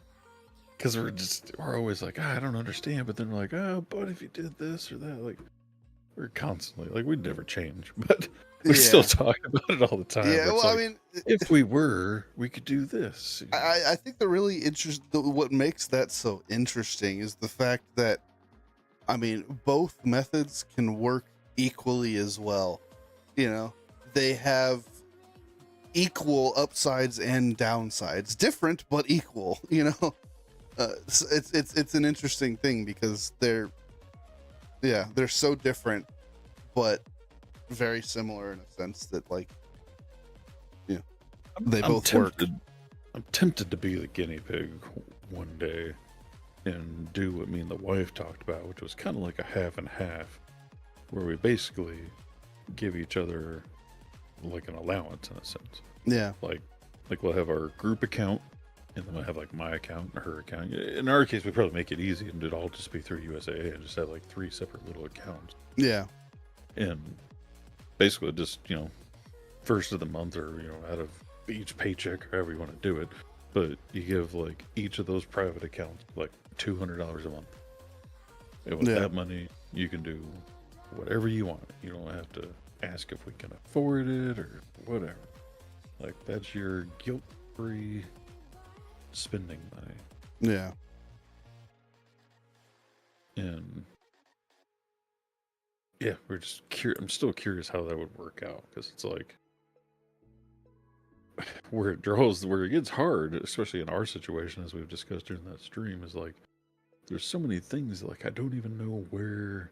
because we're always like, I don't understand, but then we're like, oh, but if you did this or that, like we're constantly like we'd never change, but we still talk about it all the time. yeah. It's Well, I like, mean, if we could do this. I think the really what makes that so interesting is the fact that, I mean, both methods can work equally as well. They have equal upsides and downsides, different but equal. It's an interesting thing because they're so different, but very similar in a sense that like, they both work. I'm tempted to be the guinea pig one day and do what me and the wife talked about, which was kind of like a half and half, where we basically give each other like an allowance in a sense. Yeah. Like we'll have our group account, and then we'll have like my account and her account. In our case, we probably make it easy and it'd all just be through USAA and just have like 3 separate little accounts. Yeah. And basically just, first of the month or, out of each paycheck, or however you want to do it. But you give like each of those private accounts like $200 a month. And with that money, you can do whatever you want. You don't have to ask if we can afford it or whatever. Like that's your guilt-free spending money. Yeah. And yeah, we're just I'm still curious how that would work out, because it's like where it gets hard, especially in our situation, as we've discussed during that stream, is like there's so many things like I don't even know where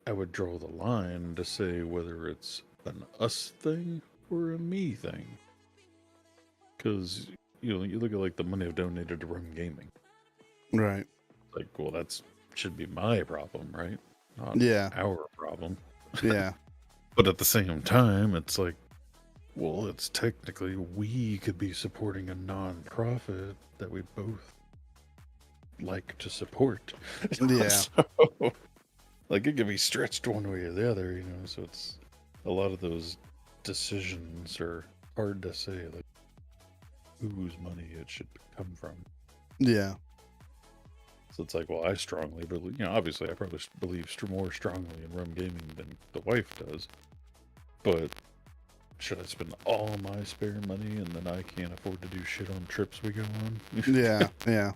I would draw the line to say whether it's an us thing or a me thing. Because you look at like the money I've donated to RUM-Gaming. Right. Like, well, that's should be my problem, right? Not our problem. Yeah. But at the same time, it's like, well, it's technically we could be supporting a non-profit that we both like to support. Yeah. So, like, it can be stretched one way or the other, so it's a lot of those decisions are hard to say, like, whose money it should come from. Yeah. So it's like, well, I strongly believe, obviously I probably believe more strongly in RUM-Gaming than the wife does. But should I spend all my spare money and then I can't afford to do shit on trips we go on? Yeah, yeah.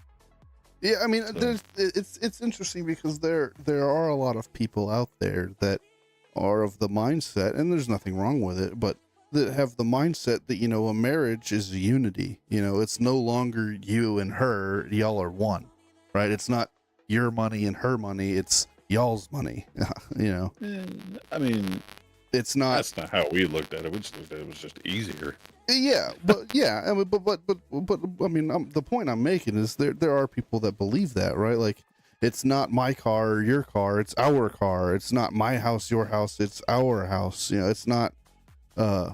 Yeah, I mean, So, it's interesting because there are a lot of people out there that are of the mindset, and there's nothing wrong with it, but that have the mindset that, you know, a marriage is a unity. You know, it's no longer you and her, y'all are one, right? It's not your money and her money, it's y'all's money. You know, I mean, it's not. that's not how we looked at it. We just looked at it was just easier. Yeah, but yeah, I mean, but I mean, the point I'm making is there are people that believe that, right? Like, it's not my car or your car, it's our car. It's not my house, your house, it's our house. You know, it's not. Uh,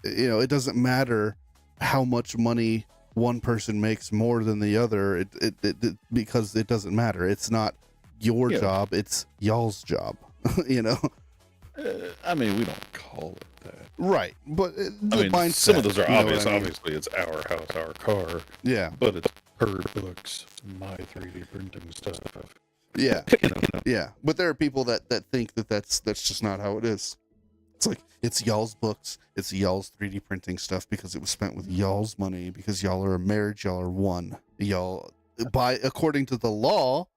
you know, it doesn't matter how much money one person makes more than the other. It because it doesn't matter. It's not your job, it's y'all's job. You know. I mean, we don't call it that. Right, but the I mean, mindset, some of those are you know obvious. what I mean? Obviously, it's our house, our car. Yeah, But it's her books, my 3D printing stuff. yeah, You know? yeah. But there are people that think that that's just not how it is. It's like, it's y'all's books, it's y'all's 3D printing stuff because it was spent with y'all's money, because y'all are a marriage, y'all are one. Y'all, according to the law,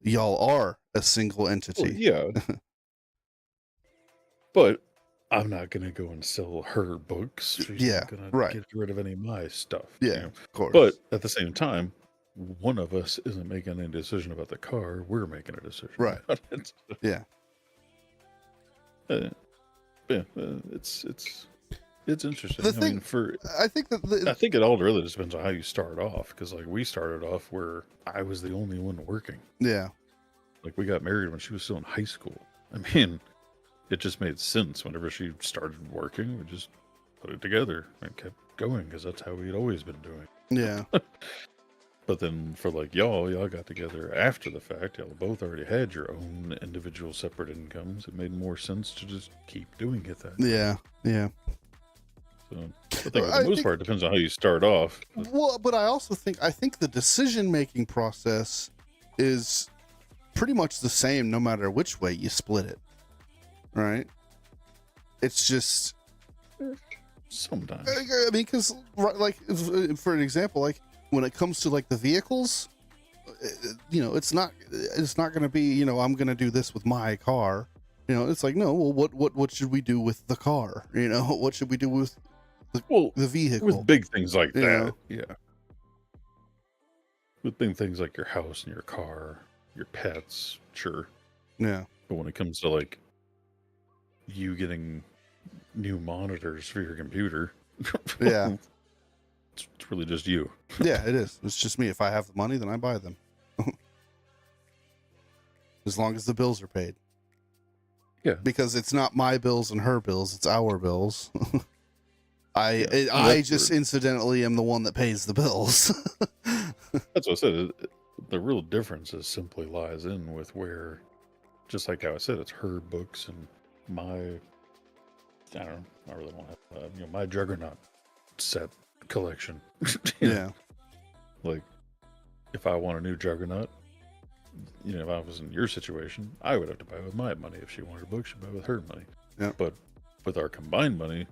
y'all are a single entity. Well, yeah. But I'm not going to go and sell her books. She's not going to get rid of any of my stuff. Yeah, you know? of course. But at the same time, one of us isn't making any decision about the car. We're making a decision. Right. About it. Yeah. It's interesting. The thing, I think that I think it all really just depends on how you start off. Because like we started off where I was the only one working. Yeah. Like we got married when she was still in high school. I mean, it just made sense whenever she started working. We just put it together and kept going because that's how we'd always been doing. Yeah. But then for like y'all got together after the fact. Y'all both already had your own individual separate incomes. It made more sense to just keep doing it that way. Yeah. Yeah. So I think for the most part, it depends on how you start off. Well, but I think the decision-making process is pretty much the same no matter which way you split it. Right? It's just sometimes. I mean, because like for an example, like when it comes to like the vehicles, you know, it's not going to be, you know, I'm going to do this with my car. You know, it's like, no, well, what should we do with the car? You know, what should we do with the vehicle? With big things like that, know? yeah. With big things like your house and your car, your pets, sure. Yeah. But when it comes to like you getting new monitors for your computer, yeah, it's really just you. Yeah, it is. It's just me. If I have the money, then I buy them. As long as the bills are paid. Yeah, because it's not my bills and her bills; it's our bills. I just incidentally am the one that pays the bills. That's what I said. The real difference is simply lies in with where, just like how I said, it's her books and my, I don't know, I really don't have, you know, my Juggernaut set collection. Yeah. Like, if I want a new Juggernaut, you know, if I was in your situation, I would have to buy it with my money. If she wanted a book, she'd buy it with her money. Yeah. But with our combined money,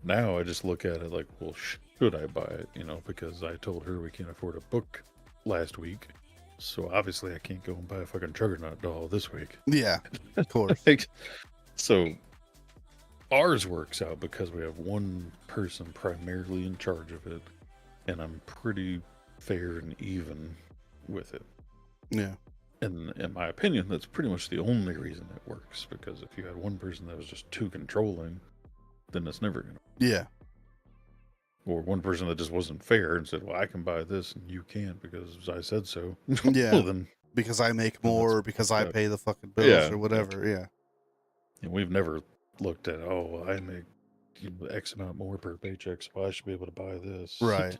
now I just look at it like, well, should I buy it? You know, because I told her we can't afford a book last week. So obviously I can't go and buy a fucking Juggernaut doll this week. Yeah, of course. So ours works out because we have one person primarily in charge of it, and I'm pretty fair and even with it. Yeah. And in my opinion, that's pretty much the only reason it works, because if you had one person that was just too controlling, then it's never going to. Yeah. Or one person that just wasn't fair and said, well, I can buy this and you can't because I said so. Yeah. Well, then, because I make more, because I pay the fucking bills or whatever. Yeah. And we've never looked at, oh, I make X amount more per paycheck, so I should be able to buy this. Right.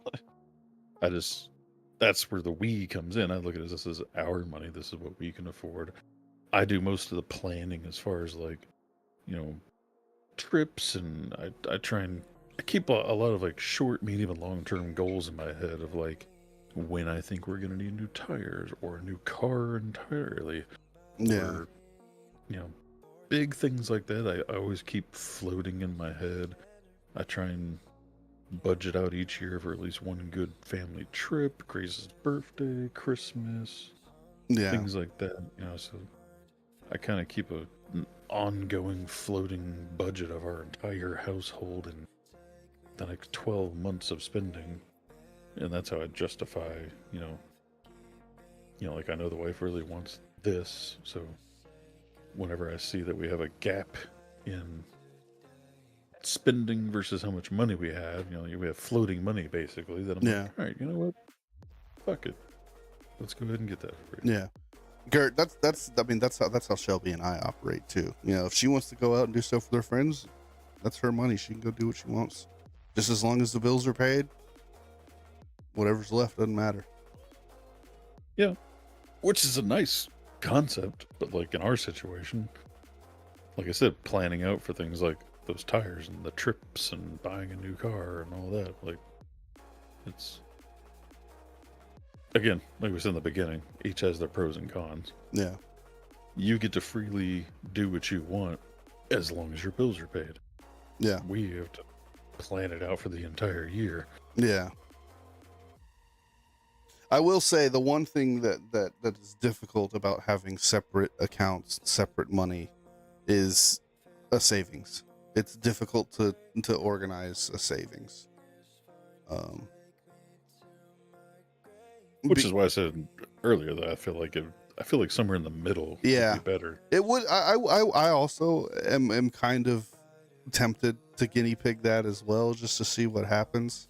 That's where the we comes in. I look at it as this is our money. This is what we can afford. I do most of the planning as far as like, you know, trips, and I try and I keep a lot of like short, medium, and long-term goals in my head of like when I think we're going to need new tires or a new car entirely. Yeah. Or, you know, big things like that. I always keep floating in my head. I try and budget out each year for at least one good family trip, Grace's birthday, Christmas, Yeah. things like that. So I kind of keep an ongoing floating budget of our entire household and the next 12 months of spending. And that's how I justify, like I know the wife really wants this. So whenever I see that we have a gap in spending versus how much money we have, we have floating money basically, then I'm like, all right, you know what? Fuck it. Let's go ahead and get that for you. Yeah. Gert, that's how Shelby and I operate too. If she wants to go out and do stuff with her friends, that's her money. She can go do what she wants. Just as long as the bills are paid, whatever's left doesn't matter. Yeah. Which is a nice concept, but like in our situation, like I said, planning out for things like those tires and the trips and buying a new car and all that, like it's, again, like we said in the beginning, each has their pros and cons. Yeah. You get to freely do what you want as long as your bills are paid. Yeah. We have to plan it out for the entire year. Yeah. I will say the one thing that is difficult about having separate accounts, separate money, is a savings. It's difficult to organize a savings. Which is why I said earlier that I feel like somewhere in the middle would be better. It would. I also am kind of tempted to guinea pig that as well, just to see what happens.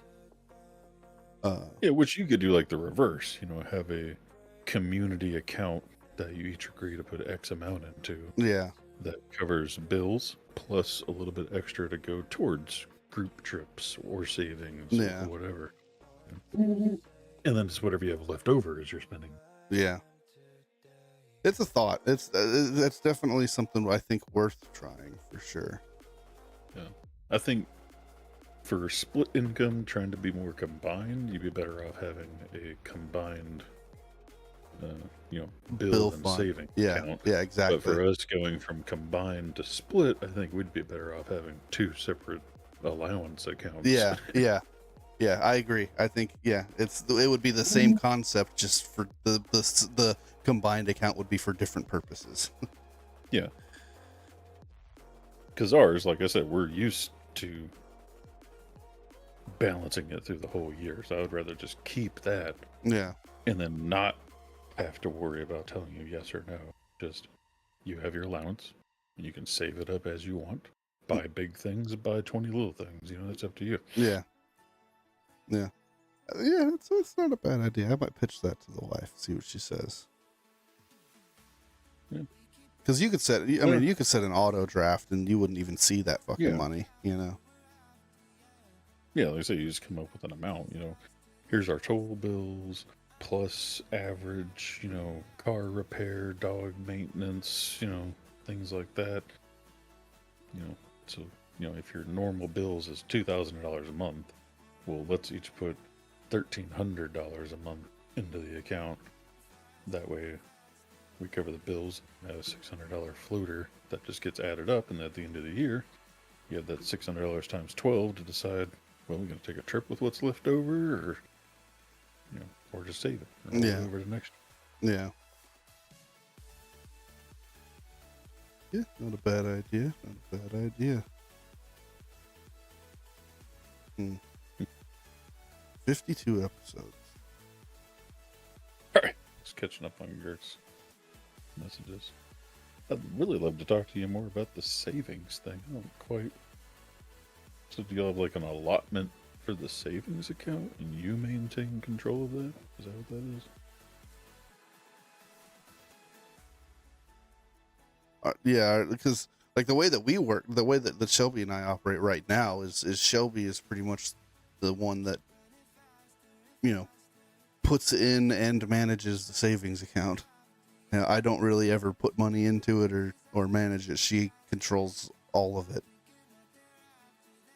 Which you could do like the reverse, have a community account that you each agree to put X amount into. Yeah. That covers bills plus a little bit extra to go towards group trips or savings or whatever. And then it's whatever you have left over as you're spending. Yeah. It's a thought. That's definitely something I think worth trying for sure. Yeah. I think for split income, trying to be more combined, you'd be better off having a combined, bill and saving account. Yeah, exactly. But for us going from combined to split, I think we'd be better off having two separate allowance accounts. Yeah, I agree. I think it would be the same concept, just for the combined account would be for different purposes. Yeah. Because ours, like I said, we're used to balancing it through the whole year, so I would rather just keep that. Yeah. And then not have to worry about telling you yes or no. Just you have your allowance. You can save it up as you want. Buy big things, buy 20 little things. That's up to you. Yeah. It's not a bad idea. I might pitch that to the wife, see what she says. Yeah. Because you could set, you could set an auto draft and you wouldn't even see that fucking money, Yeah, like I say, you just come up with an amount, here's our total bills, plus average, car repair, dog maintenance, things like that. So, if your normal bills is $2,000 a month, well, let's each put $1,300 a month into the account. That way we cover the bills, have a $600 floater that just gets added up, and at the end of the year, you have that $600 times 12 to decide, well, we're going to take a trip with what's left over, or just save it, or hold it over to next year. Yeah, not a bad idea. 52 episodes. All right, just catching up on Gert's messages. I'd really love to talk to you more about the savings thing. I don't quite. So do you have like an allotment for the savings account and you maintain control of that? Is that what that is? Yeah, because like the way that we work, the way that Shelby and I operate right now is Shelby is pretty much the one that, puts in and manages the savings account. I don't really ever put money into it or manage it. She controls all of it.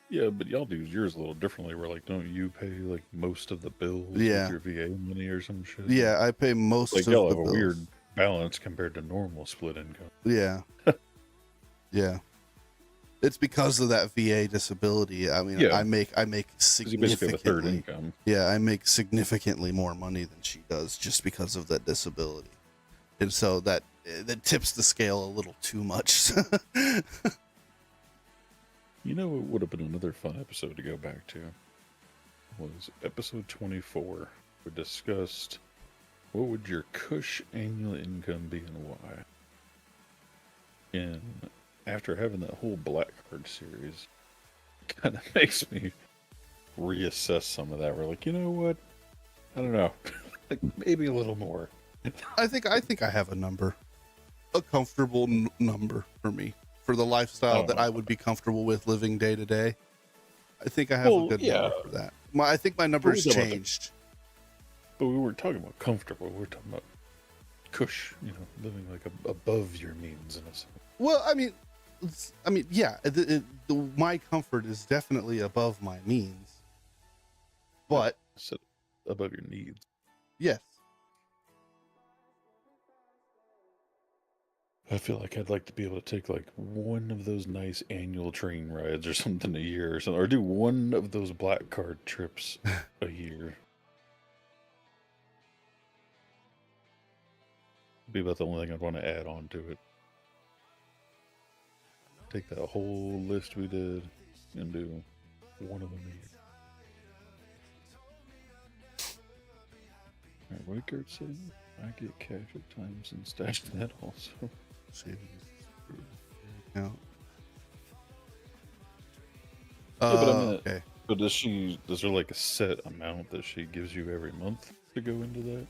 Yeah, but y'all do yours a little differently. Where like, don't you pay like most of the bills with your VA money or some shit? Yeah, I pay most like of y'all the have bills. a weird balance compared to normal split income. Yeah. Yeah. It's because of that VA disability. I mean, Yeah. I make 'Cause you basically have a third significantly, income. yeah, I make significantly more money than she does just because of that disability, and so that tips the scale a little too much. You know, it would have been another fun episode to go back to. Was episode 24. We discussed what would your cush annual income be and why. And after having that whole Black Card series, it kind of makes me reassess some of that. We're like, you know what? I don't know. Like maybe a little more. I think I have a number, a comfortable number for me, for the lifestyle that I would be comfortable with living day to day. I think I have a good number for that. I think my number has changed. But we weren't talking about comfortable. We were talking about cush, living like above your means in a sense. Well, I mean, yeah, my comfort is definitely above my means, but So above your needs. yes. I feel like I'd like to be able to take like one of those nice annual train rides or something a year or something, or do one of those Black Card trips a year. Be about the only thing I'd want to add on to it. Take that whole list we did and do one of them a year. Alright, what did Kurt say? I get cash at times and stash that also. Yeah. But I mean, Okay. But does there like a set amount that she gives you every month to go into that?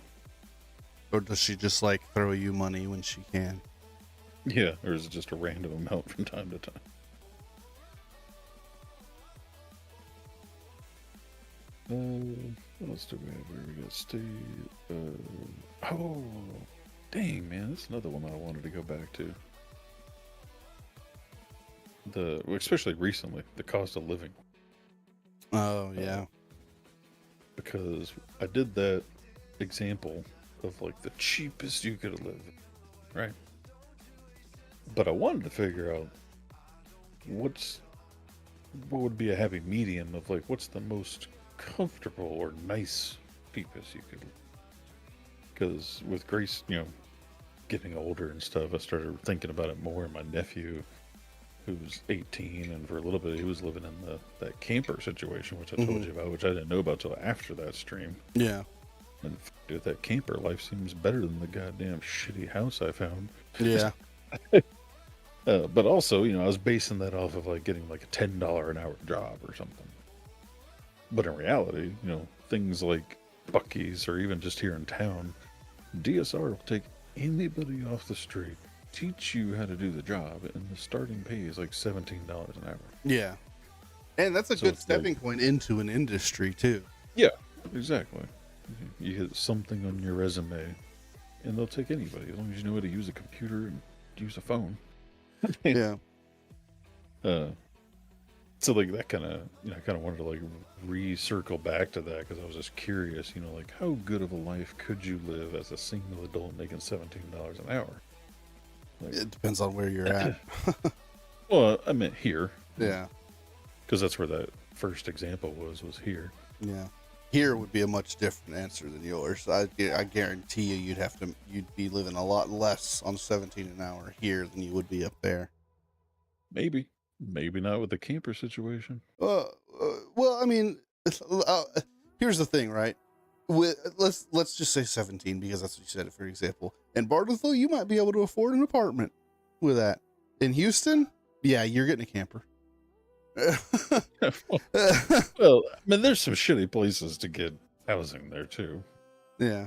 Or does she just like throw you money when she can? Yeah, or is it just a random amount from time to time? What else do we have here? We got state. Oh, dang, man, that's another one I wanted to go back to. Especially recently, the cost of living. Oh yeah. Because I did that example of like the cheapest you could live, right? But I wanted to figure out what would be a happy medium of like what's the most comfortable or nice cheapest you could live. Because with Grace, getting older and stuff, I started thinking about it more. My nephew, who's 18, and for a little bit he was living in that camper situation, which I told you about, which I didn't know about till after that stream. Yeah. And dude, that camper life seems better than the goddamn shitty house I found. Yeah. But also, I was basing that off of like getting like a $10 an hour job or something. But in reality, things like Buc-ee's or even just here in town, DSR will take anybody off the street, teach you how to do the job, and the starting pay is like $17 an hour. Yeah. And that's a good stepping point into an industry too. Yeah, exactly. You get something on your resume, and they'll take anybody as long as you know how to use a computer and use a phone. Yeah. So like that kind of, I kind of wanted to like recircle back to that because I was just curious, like how good of a life could you live as a single adult making $17 an hour? Like, It depends on where you're at. well, I meant here. Yeah. Because that's where that first example was here. Yeah. Here would be a much different answer than yours. I guarantee you you'd be living a lot less on 17 an hour here than you would be up there. Maybe not with the camper situation. Well, I mean, here's the thing, right? Let's just say 17 because that's what you said, for example. In Bartlesville, you might be able to afford an apartment with that. In Houston, yeah, you're getting a camper. Well, I mean, there's some shitty places to get housing there too. Yeah.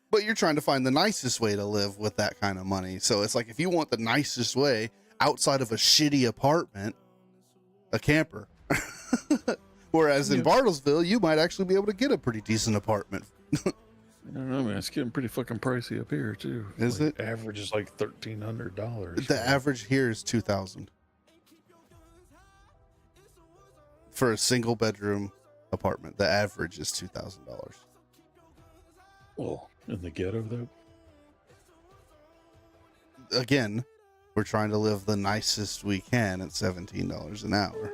But you're trying to find the nicest way to live with that kind of money. So it's like, if you want the nicest way outside of a shitty apartment, a camper. Whereas in Bartlesville, you might actually be able to get a pretty decent apartment. I don't know, man. It's getting pretty fucking pricey up here too. Is it? Average is like $1,300. The average here is $2,000 for a single bedroom apartment. The average is $2,000. Well, in the ghetto though. Again, We're trying to live the nicest we can at $17 an hour.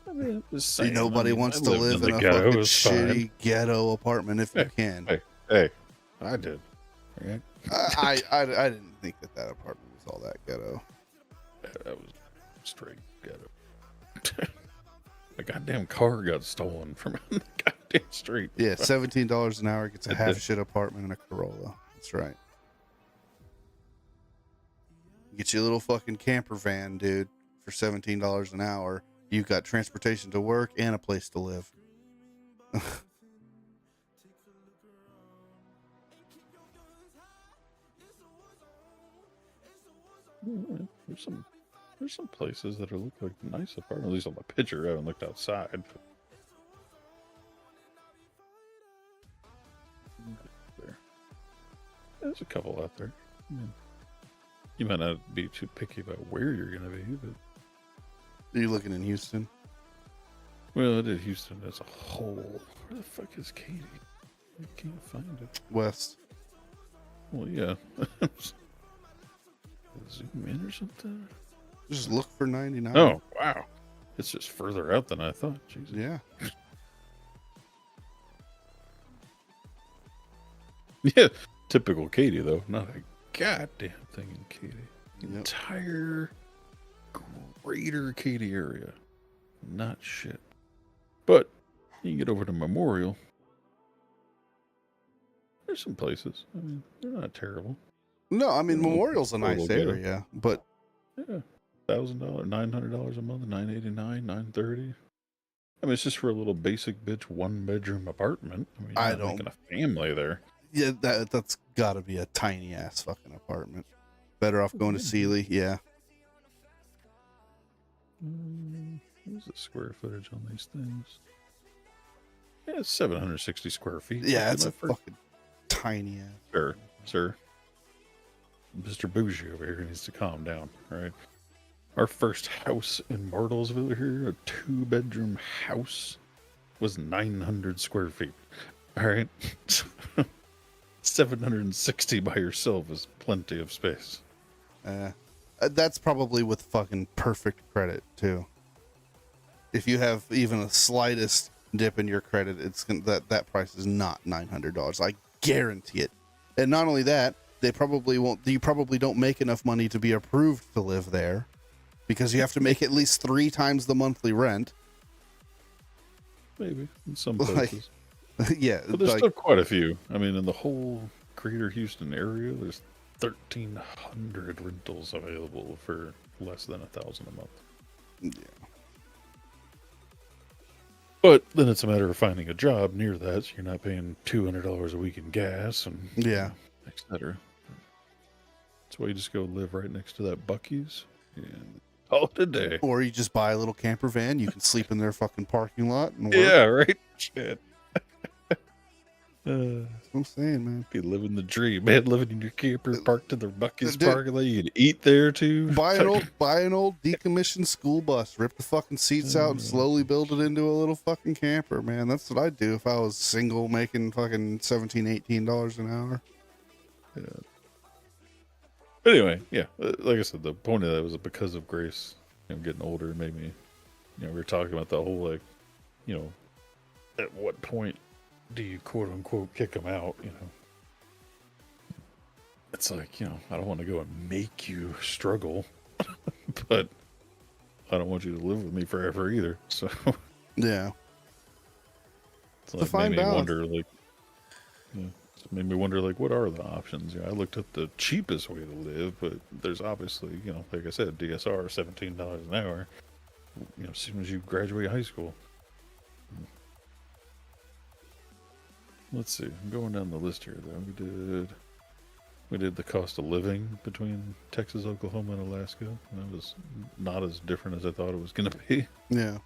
I mean, just saying, Nobody wants I to lived live in in the a ghetto. fucking It was shitty fine. ghetto apartment if you can. Hey, I did. Right? I didn't think that apartment was all that ghetto. That was straight ghetto. My goddamn car got stolen from the goddamn street. Yeah, $17 an hour gets a half shit apartment and a Corolla. That's right. Get you a little fucking camper van, dude, for $17 an hour. You've got transportation to work and a place to live. There's some places that look like nice apartments. At least on the picture. I haven't looked outside. There. There's a couple out there. You might not be too picky about where you're going to be, but... Are you looking in Houston? Well, it is Houston as a whole. Where the fuck is Katie? I can't find it. West. Well, yeah. Zoom in or something? Just look for 99. Oh, wow. It's just further out than I thought. Jesus. Yeah. Yeah. Typical Katie, though. Not a goddamn thing in Katy. Yep. Entire greater Katy area. Not shit. But you can get over to Memorial. There's some places. I mean, they're not terrible. No, I mean, Memorial's a nice Little area, but yeah, $1,000, $900 a month, $989, $930. I mean, it's just for a little basic bitch 1-bedroom apartment. I mean, you're not making a family there. Yeah, that's got to be a tiny ass fucking apartment. Better off going to Sealy. Yeah. What's the square footage on these things? Yeah, it's 760 square feet. Yeah, it's a fucking tiny ass. Sir. Mr. Bougie over here needs to calm down, right? Our first house in Bartlesville here, a 2-bedroom house, was 900 square feet. All right? 760 by yourself is plenty of space. That's probably with fucking perfect credit, too. If you have even a slightest dip in your credit, it's that price is not $900. I guarantee it. And not only that, they probably won't. You probably don't make enough money to be approved to live there, because you have to make at least 3 times the monthly rent. Maybe in some places. Yeah, but there's still quite a few. I mean, in the whole greater Houston area, there's 1,300 rentals available for less than $1,000 a month. Yeah. But then it's a matter of finding a job near that, so you're not paying $200 a week in gas and etc. That's why you just go live right next to that Buc-ee's and call it a day. Or you just buy a little camper van. You can sleep in their fucking parking lot and work. Yeah, right? Shit. That's what I'm saying, man. You living the dream, man. Living in your camper, parked in the Buc-ee's parking lot. You can eat there too. Buy an old decommissioned school bus, rip the fucking seats out, and slowly build it into a little fucking camper, man. That's what I'd do if I was single, making fucking $17, $18 an hour. Yeah. But anyway, yeah. Like I said, the point of that was because of Grace, getting older, made me. We were talking about the whole at what point do you quote unquote kick them out? It's like, I don't want to go and make you struggle, but I don't want you to live with me forever either. So yeah, it's like made me wonder, it made me wonder, what are the options? I looked up the cheapest way to live, but there's obviously, like I said, DSR $17 an hour. As soon as you graduate high school. Let's see. I'm going down the list here, though. We did the cost of living between Texas, Oklahoma, and Alaska. That was not as different as I thought it was going to be. Yeah.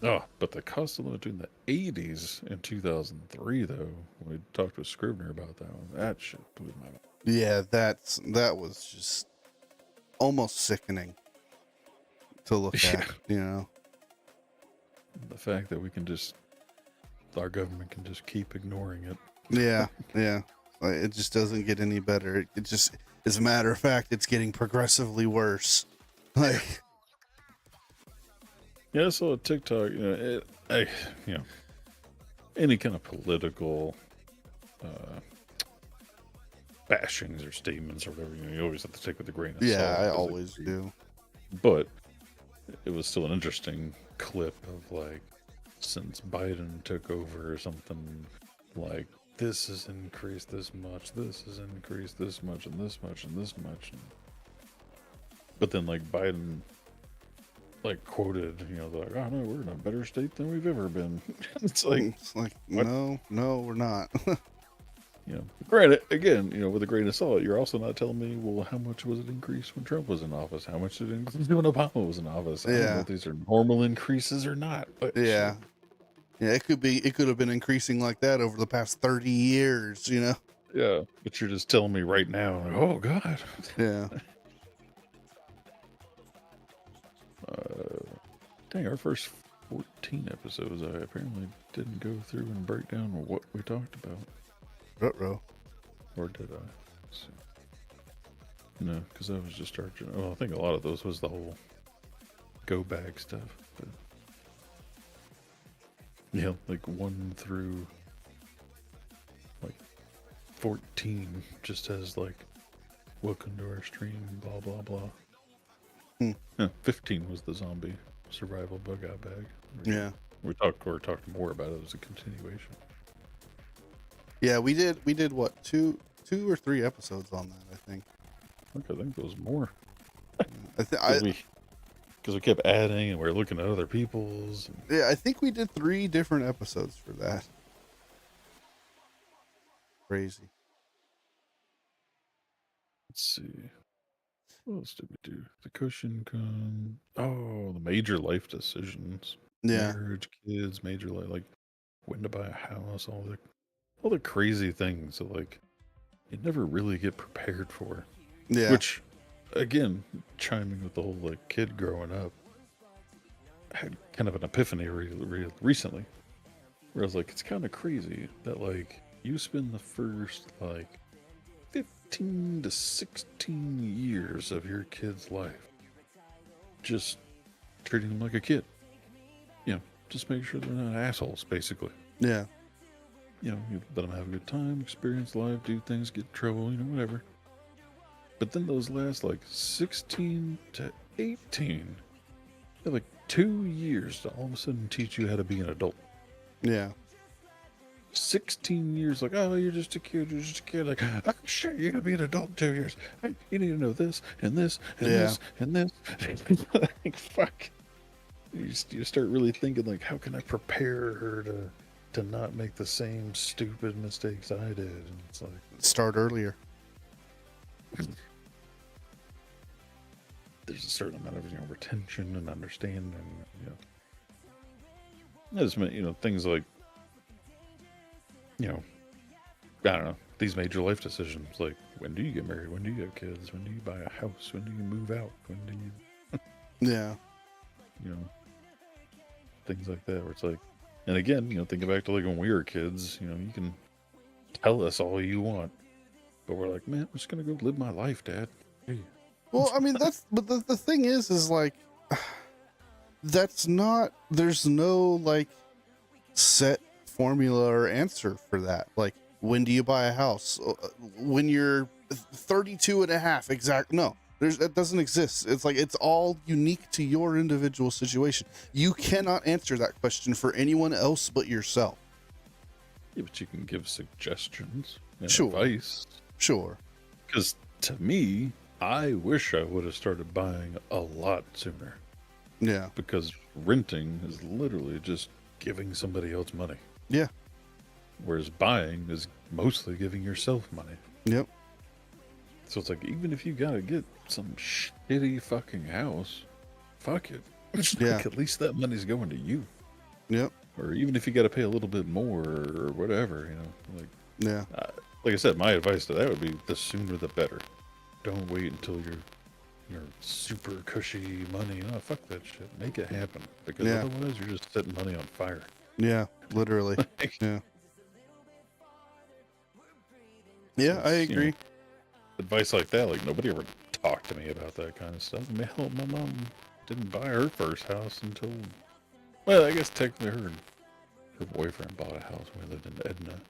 But the cost of living between the 80s and 2003, though, we talked with Scribner about that one. That shit blew my mind. Yeah, that was just almost sickening to look at, The fact that our government can just keep ignoring it. Yeah, yeah. Like, it just doesn't get any better. It just, as a matter of fact, it's getting progressively worse. Like, Yeah, I saw a TikTok. You know, any kind of political bashings or statements or whatever, you always have to take with a grain of salt. yeah, I always do. But it was still an interesting clip of like, since Biden took over or something, like this has increased this much, this has increased this much, and this much, and this much. But then like Biden like quoted, like, oh no, we're in a better state than we've ever been. It's like no, we're not. Granted, again, with a grain of salt, you're also not telling me, well, how much was it increased when Trump was in office? How much did it increase when Obama was in office? I don't know if these are normal increases or not. But yeah. Yeah, it could have been increasing like that over the past 30 years, Yeah, but you're just telling me right now, like, oh God. Yeah. Dang, our first 14 episodes, I apparently didn't go through and break down what we talked about. Ruh-roh. Or did I? So, no, because I was just starting. Well, I think a lot of those was the whole go bag stuff. But, like 1 through like 14 just has like, welcome to our stream, blah, blah, blah. Yeah, 15 was the zombie survival bug out bag. Yeah. We talked more about it as a continuation. Yeah, we did what, two or 3 episodes on that, I think. Okay, I think there was more. Because we kept adding and we were looking at other people's. Yeah, I think we did 3 different episodes for that. Crazy. Let's see. What else did we do? The cushion gun. Oh, the major life decisions. Yeah. Marriage, kids, major life, like when to buy a house, all the crazy things that like you never really get prepared for. Yeah. Which, again, chiming with the whole like kid growing up, I had kind of an epiphany recently, where I was like, it's kind of crazy that like you spend the first like 15 to 16 years of your kid's life just treating them like a kid. Just make sure they're not assholes, basically. Yeah. You let them have a good time, experience life, do things, get in trouble, whatever. But then those last like 16 to 18, they're like 2 years to all of a sudden teach you how to be an adult. Yeah. 16 years, like, oh, you're just a kid, like, oh, shit, you're gonna be an adult in 2 years. Hey, you need to know this and this and this and this. Like, fuck. You start really thinking, like, how can I prepare her to not make the same stupid mistakes I did? And it's like, start earlier. There's a certain amount of retention and understanding. I just meant, things like, I don't know, these major life decisions, like when do you get married, when do you have kids, when do you buy a house, when do you move out, when do you Yeah. Things like that, where it's like, and again, thinking back to like when we were kids, you can tell us all you want, but we're like, man, I'm just gonna go live my life, Dad. Hey. Well, I mean, but the thing is like, that's not, there's no like set formula or answer for that. Like, when do you buy a house? When you're 32 and a half, exact. No, that doesn't exist. It's like, it's all unique to your individual situation. You cannot answer that question for anyone else but yourself. Yeah, but you can give suggestions and Sure. advice. Sure. Because to me, I wish I would have started buying a lot sooner. Yeah. Because renting is literally just giving somebody else money. Yeah. Whereas buying is mostly giving yourself money. Yep. So it's like, even if you gotta get some shitty fucking house, fuck it. Yeah. Like, at least that money's going to you. Yep. Or even if you gotta pay a little bit more or whatever, like. Yeah. Like I said, my advice to that would be the sooner the better. Don't wait until you're super cushy money. Oh, fuck that shit. Make it happen. Because otherwise you're just setting money on fire. Yeah. Literally. Yeah. Yeah, I It's, agree. advice like that, like nobody ever talked to me about that kind of stuff. I mean, hell, my mom didn't buy her first house until, well, I guess technically her boyfriend bought a house when we lived in Edna.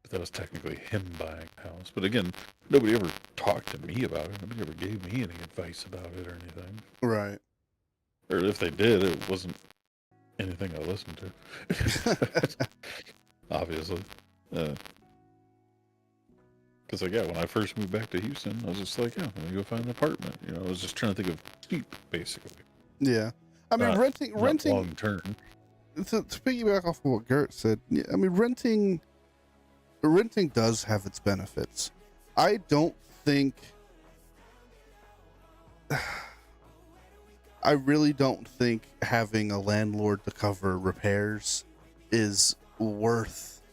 But that was technically him buying a house. But again, nobody ever talked to me about it. Nobody ever gave me any advice about it or anything. Right. Or if they did, it wasn't anything I listened to. Obviously. Because, like, yeah, when I first moved back to Houston, I was just like, yeah, I'm going to go find an apartment. I was just trying to think of cheap, basically. Yeah. I mean, Not renting long term. to piggyback off of what Garrett said, yeah, I mean, renting does have its benefits. I don't think, I really don't think having a landlord to cover repairs is worth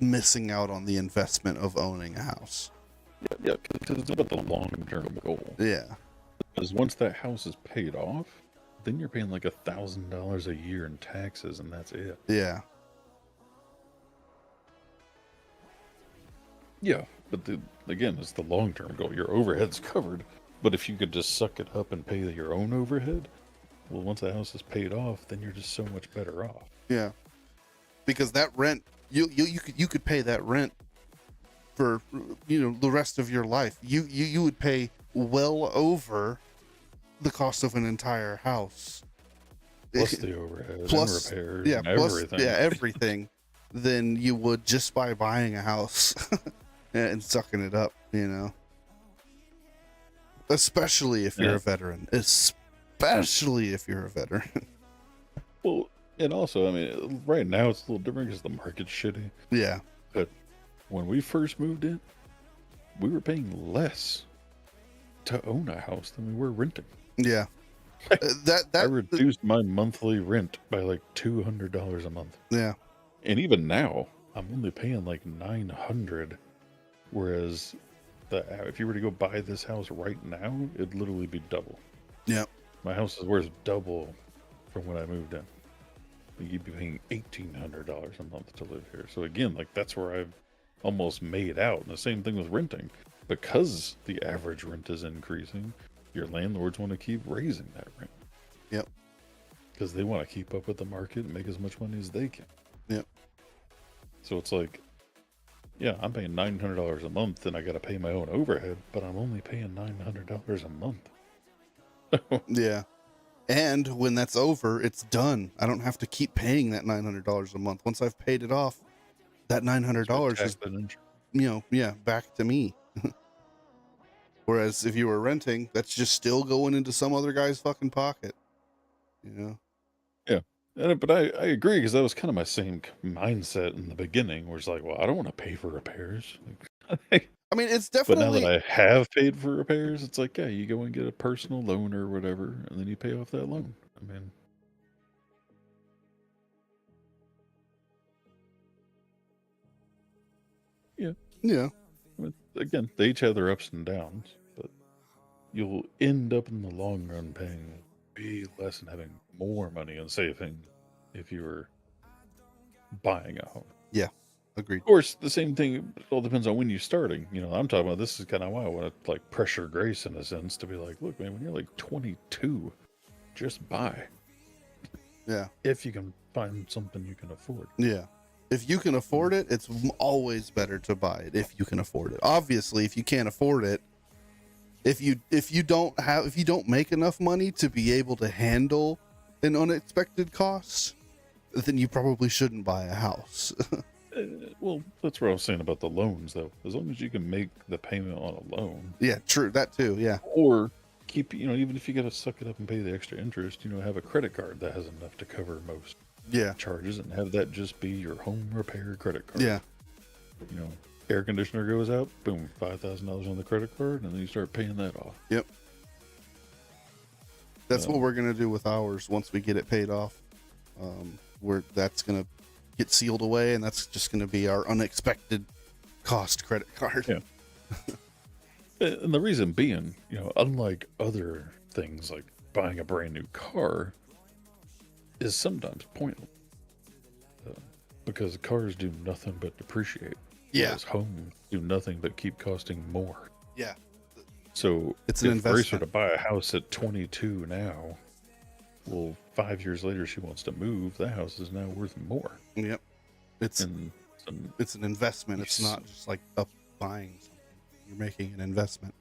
missing out on the investment of owning a house. Yeah, because it's about the long term goal. Yeah. Because once that house is paid off, then you're paying like $1,000 a year in taxes, and that's it. Yeah. Yeah, but again, it's the long term goal. Your overhead's covered, but if you could just suck it up and pay your own overhead, well, once the house is paid off, then you're just so much better off. Yeah. Because that rent, you could pay that rent for the rest of your life. You would pay well over the cost of an entire house, Plus the overhead, plus and repairs, yeah, and plus everything. yeah, everything, than you would just by buying a house and sucking it up. Especially if you're a veteran. Especially if you're a veteran. Well, and also, I mean, right now it's a little different because the market's shitty. Yeah. But when we first moved in, we were paying less to own a house than we were renting. Yeah. I reduced my monthly rent by like $200 a month. Yeah. And even now, I'm only paying like $900, whereas if you were to go buy this house right now, it'd literally be double. Yeah. My house is worth double from when I moved in. You'd be paying $1,800 a month to live here. So again, like that's where I've almost made out. And the same thing with renting. Because the average rent is increasing, your landlords want to keep raising that rent. Yep. Because they want to keep up with the market and make as much money as they can. Yep. So it's like, yeah, I'm paying $900 a month and I got to pay my own overhead, but I'm only paying $900 a month. Yeah. And when that's over, it's done. I don't have to keep paying that $900 a month. Once I've paid it off, that $900 is, back to me. Whereas if you were renting, that's just still going into some other guy's fucking pocket. Yeah. But I agree, because that was kind of my same mindset in the beginning, where it's like, well, I don't want to pay for repairs. I mean, it's definitely. But now that I have paid for repairs, it's like, yeah, you go and get a personal loan or whatever, and then you pay off that loan. I mean, yeah. Yeah. I mean, again, they each have their ups and downs, but you'll end up in the long run paying way less and having more money and saving if you were buying a home. Yeah. Agreed. Of course, the same thing, it all depends on when you're starting. I'm talking about, this is kind of why I want to like pressure Grace in a sense to be like, look, man, when you're like 22, just buy. Yeah. If you can find something you can afford. Yeah. If you can afford it, it's always better to buy it if you can afford it. Obviously, if you can't afford it, if you don't make enough money to be able to handle an unexpected cost, then you probably shouldn't buy a house. Well, that's what I was saying about the loans, though. As long as you can make the payment on a loan. Yeah, true. That too, yeah. Or keep, even if you got to suck it up and pay the extra interest, have a credit card that has enough to cover most charges, and have that just be your home repair credit card. Yeah. Air conditioner goes out, boom, $5,000 on the credit card, and then you start paying that off. Yep. That's what we're going to do with ours once we get it paid off. That's going to get sealed away, and that's just going to be our unexpected cost credit card. Yeah. And the reason being, unlike other things like buying a brand new car, is sometimes pointless. Because cars do nothing but depreciate. Yeah. Whereas homes do nothing but keep costing more. Yeah. So It's an if Grace were investment. to buy a house at 22 now, well, 5 years later she wants to move. That house is now worth more. Yep. It's And it's an investment. It's Yes. not just like up buying something. You're making an investment.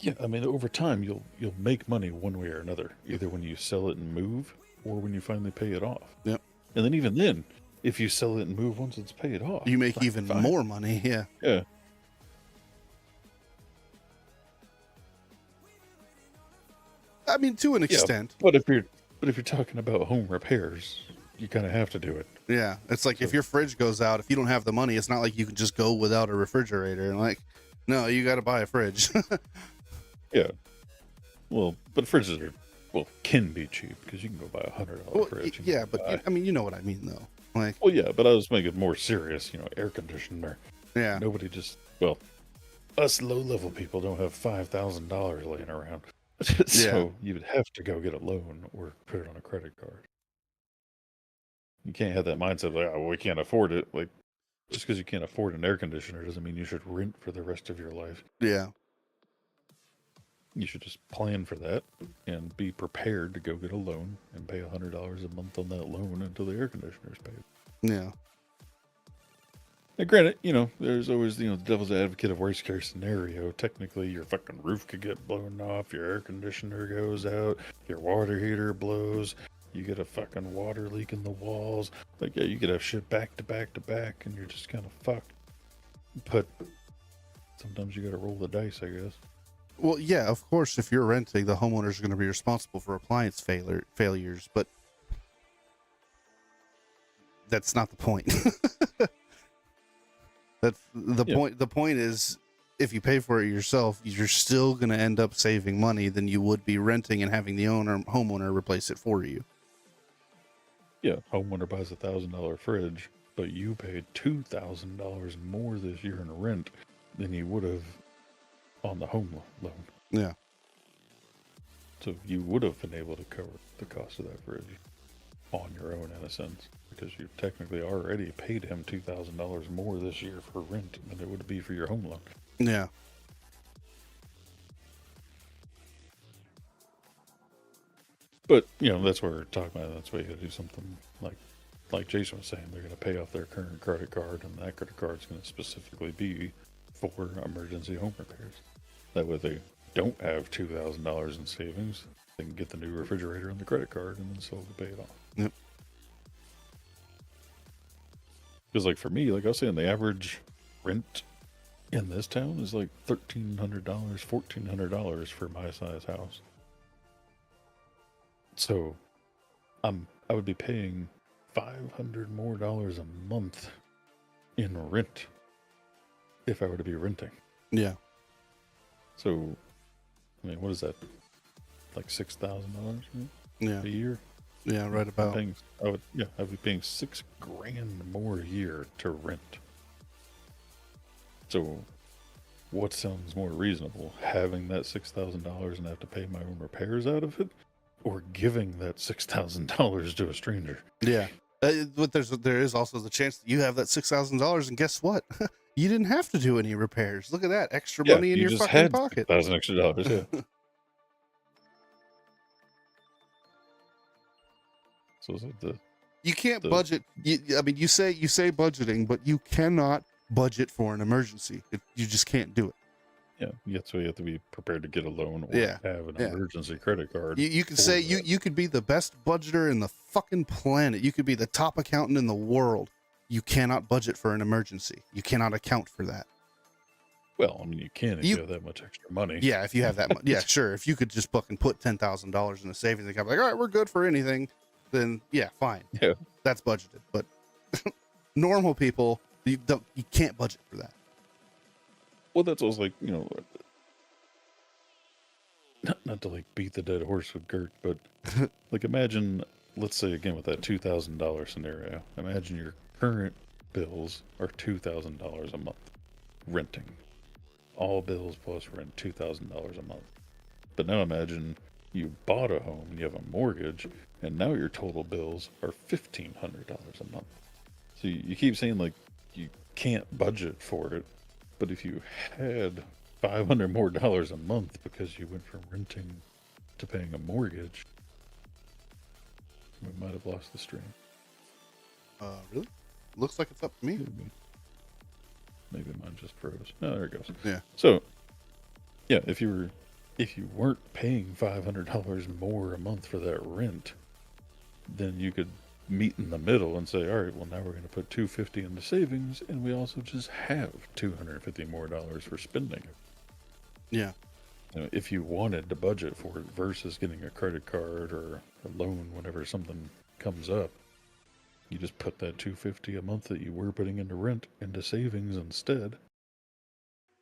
yeah, I mean, over time you'll make money one way or another, either when you sell it and move, or when you finally pay it off. Yep. And then even then, if you sell it and move once it's paid off, You make even fine. more money. Yeah. Yeah. I mean, to an Yeah, extent. but if you're talking about home repairs, you kind of have to do it. Yeah. It's like if So- your fridge goes out, if you don't have the money, it's not like you can just go without a refrigerator. And like, no, you got to buy a fridge. Yeah. Well, but fridges are can be cheap because you can go buy $100 Well, fridge. and yeah, go but buy- I mean, you know what I mean, though. Like, well, yeah, but I was making more serious. Air conditioner. yeah, Nobody just us low-level people don't have $5,000 laying around, so you would have to go get a loan or put it on a credit card. You can't have that mindset like, oh, we can't afford it. Like, just because you can't afford an air conditioner doesn't mean you should rent for the rest of your life. yeah, You should just plan for that and be prepared to go get a loan and pay $100 a month on that loan until the air conditioner is paid. yeah, Now, granted, there's always, the devil's advocate of worst case scenario. Technically, your fucking roof could get blown off, your air conditioner goes out, your water heater blows, you get a fucking water leak in the walls. Like, yeah, you could have shit back to back to back, and you're just kind of fucked. But sometimes you gotta roll the dice, I guess. Well, yeah, of course, if you're renting, the homeowner's going to be responsible for appliance failures, but that's not the point. That's the point. The point is, if you pay for it yourself, you're still going to end up saving money than you would be renting and having the homeowner replace it for you. Yeah, homeowner buys $1,000 fridge, but you paid $2,000 more this year in rent than you would have on the home loan. Yeah. So you would have been able to cover the cost of that fridge on your own, in a sense, because you technically already paid him $2,000 more this year for rent than it would be for your home loan. Yeah. But that's what we're talking about. That's why you got to do something like Jason was saying. They're going to pay off their current credit card, and that credit card is going to specifically be for emergency home repairs. That way, they don't have $2,000 in savings. They can get the new refrigerator on the credit card and then slowly pay it off. Yep. Because, like, for me, like I was saying, the average rent in this town is like $1,300, $1,400 for my size house. So, I would be paying $500 more a month in rent if I were to be renting. Yeah. So, I mean, what is that? Like $6,000 Yeah. a year? Yeah. Right about. I'd be paying $6,000 more a year to rent. So, what sounds more reasonable? Having that $6,000 and have to pay my own repairs out of it, or giving that $6,000 to a stranger? Yeah. But there is also the chance that you have that $6,000, and guess what? You didn't have to do any repairs. Look at that extra money in you your just fucking had pocket. $6,000 extra. Yeah. So is it You can't budget. I mean, you say budgeting, but you cannot budget for an emergency. You just can't do it. so you have to be prepared to get a loan or Yeah, have an yeah. emergency credit card. You can for say that. you could be the best budgeter in the fucking planet. You could be the top accountant in the world. You cannot budget for an emergency. You cannot account for that. Well, I mean, you can if you have that much extra money. Yeah, if you have that. Yeah, sure. If you could just fucking put $10,000 in a savings account, like, all right, we're good for anything, then yeah, fine. Yeah. That's budgeted. But normal people, you can't budget for that. Well, that's what I was like, not to like beat the dead horse with Gert, but like imagine, let's say again with that $2,000 scenario, imagine your current bills are $2,000 a month, renting, all bills plus rent, $2,000 a month. But now imagine you bought a home, you have a mortgage, and now your total bills are $1,500 a month. So you keep saying like you can't budget for it, But if you had $500 more a month because you went from renting to paying a mortgage, we might have lost the stream. Really? Looks like it's up to me. Maybe mine just froze. Oh, there it goes. Yeah. So, yeah, if you weren't paying $500 more a month for that rent, then you could meet in the middle and say, all right, well, now we're going to put $250 into savings, and we also just have $250 more for spending. Yeah. You know, if you wanted to budget for it versus getting a credit card or a loan whenever something comes up, you just put that $250 a month that you were putting into rent into savings instead.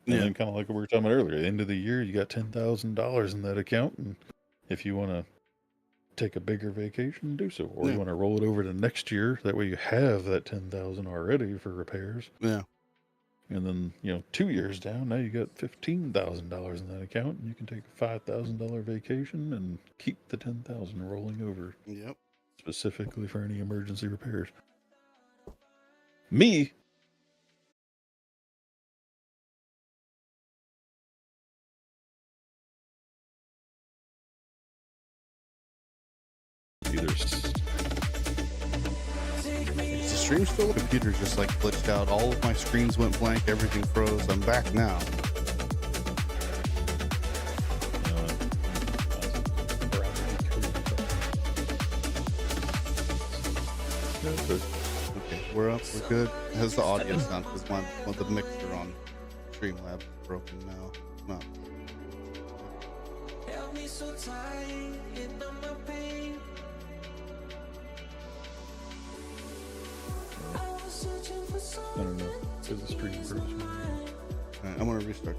And then, kind of like we were talking about earlier, at the end of the year, you got $10,000 in that account, and if you want to take a bigger vacation, do so, or you want to roll it over to next year, that way you have that $10,000 already for repairs. Yeah. And then, 2 years down, now you got $15,000 in that account, and you can take a $5,000 vacation and keep the $10,000 rolling over. Yep. Specifically for any emergency repairs. Me. Is the stream still? The computer just like glitched out. All of my screens went blank. Everything froze. I'm back now. Okay, we're up. We're good. How's the audio sound? Because the mixer on Streamlabs is broken now. No. I don't know. There's a stream froze. Alright, I'm gonna restart.